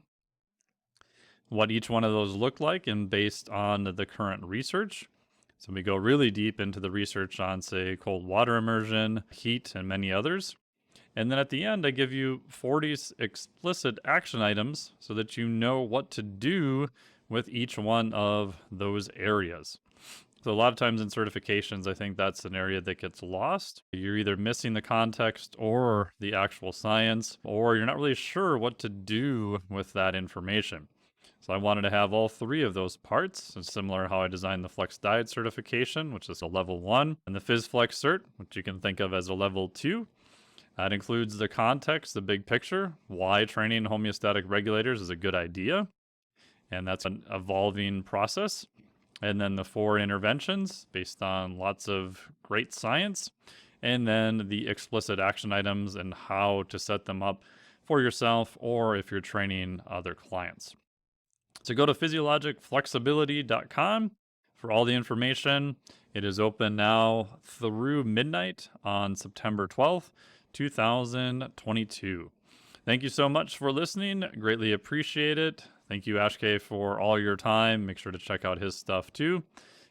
what each one of those look like, and based on the current research. So we go really deep into the research on, say, cold water immersion, heat, and many others. And then at the end, I give you 40 explicit action items so that you know what to do with each one of those areas. So a lot of times in certifications, I think that's an area that gets lost. You're either missing the context or the actual science, or you're not really sure what to do with that information. So I wanted to have all 3 of those parts. It's similar to how I designed the Flex Diet certification, which is a level 1, and the Phys Flex cert, which you can think of as a level 2. That includes the context, the big picture, why training homeostatic regulators is a good idea. And that's an evolving process. and then the 4 interventions based on lots of great science, and then the explicit action items and how to set them up for yourself or if you're training other clients. So go to physiologicflexibility.com for all the information. It is open now through midnight on September 12th, 2022. Thank you so much for listening. Greatly appreciate it. Thank you, Ashkay, for all your time. Make sure to check out his stuff too.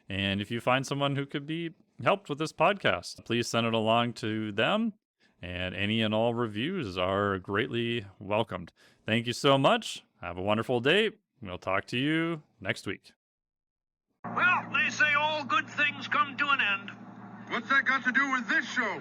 And if you find someone who could be helped with this podcast, please send it along to them. And any and all reviews are greatly welcomed. Thank you so much. Have a wonderful day. We'll talk to you next week. Well, they say all good things come to an end. What's that got to do with this show?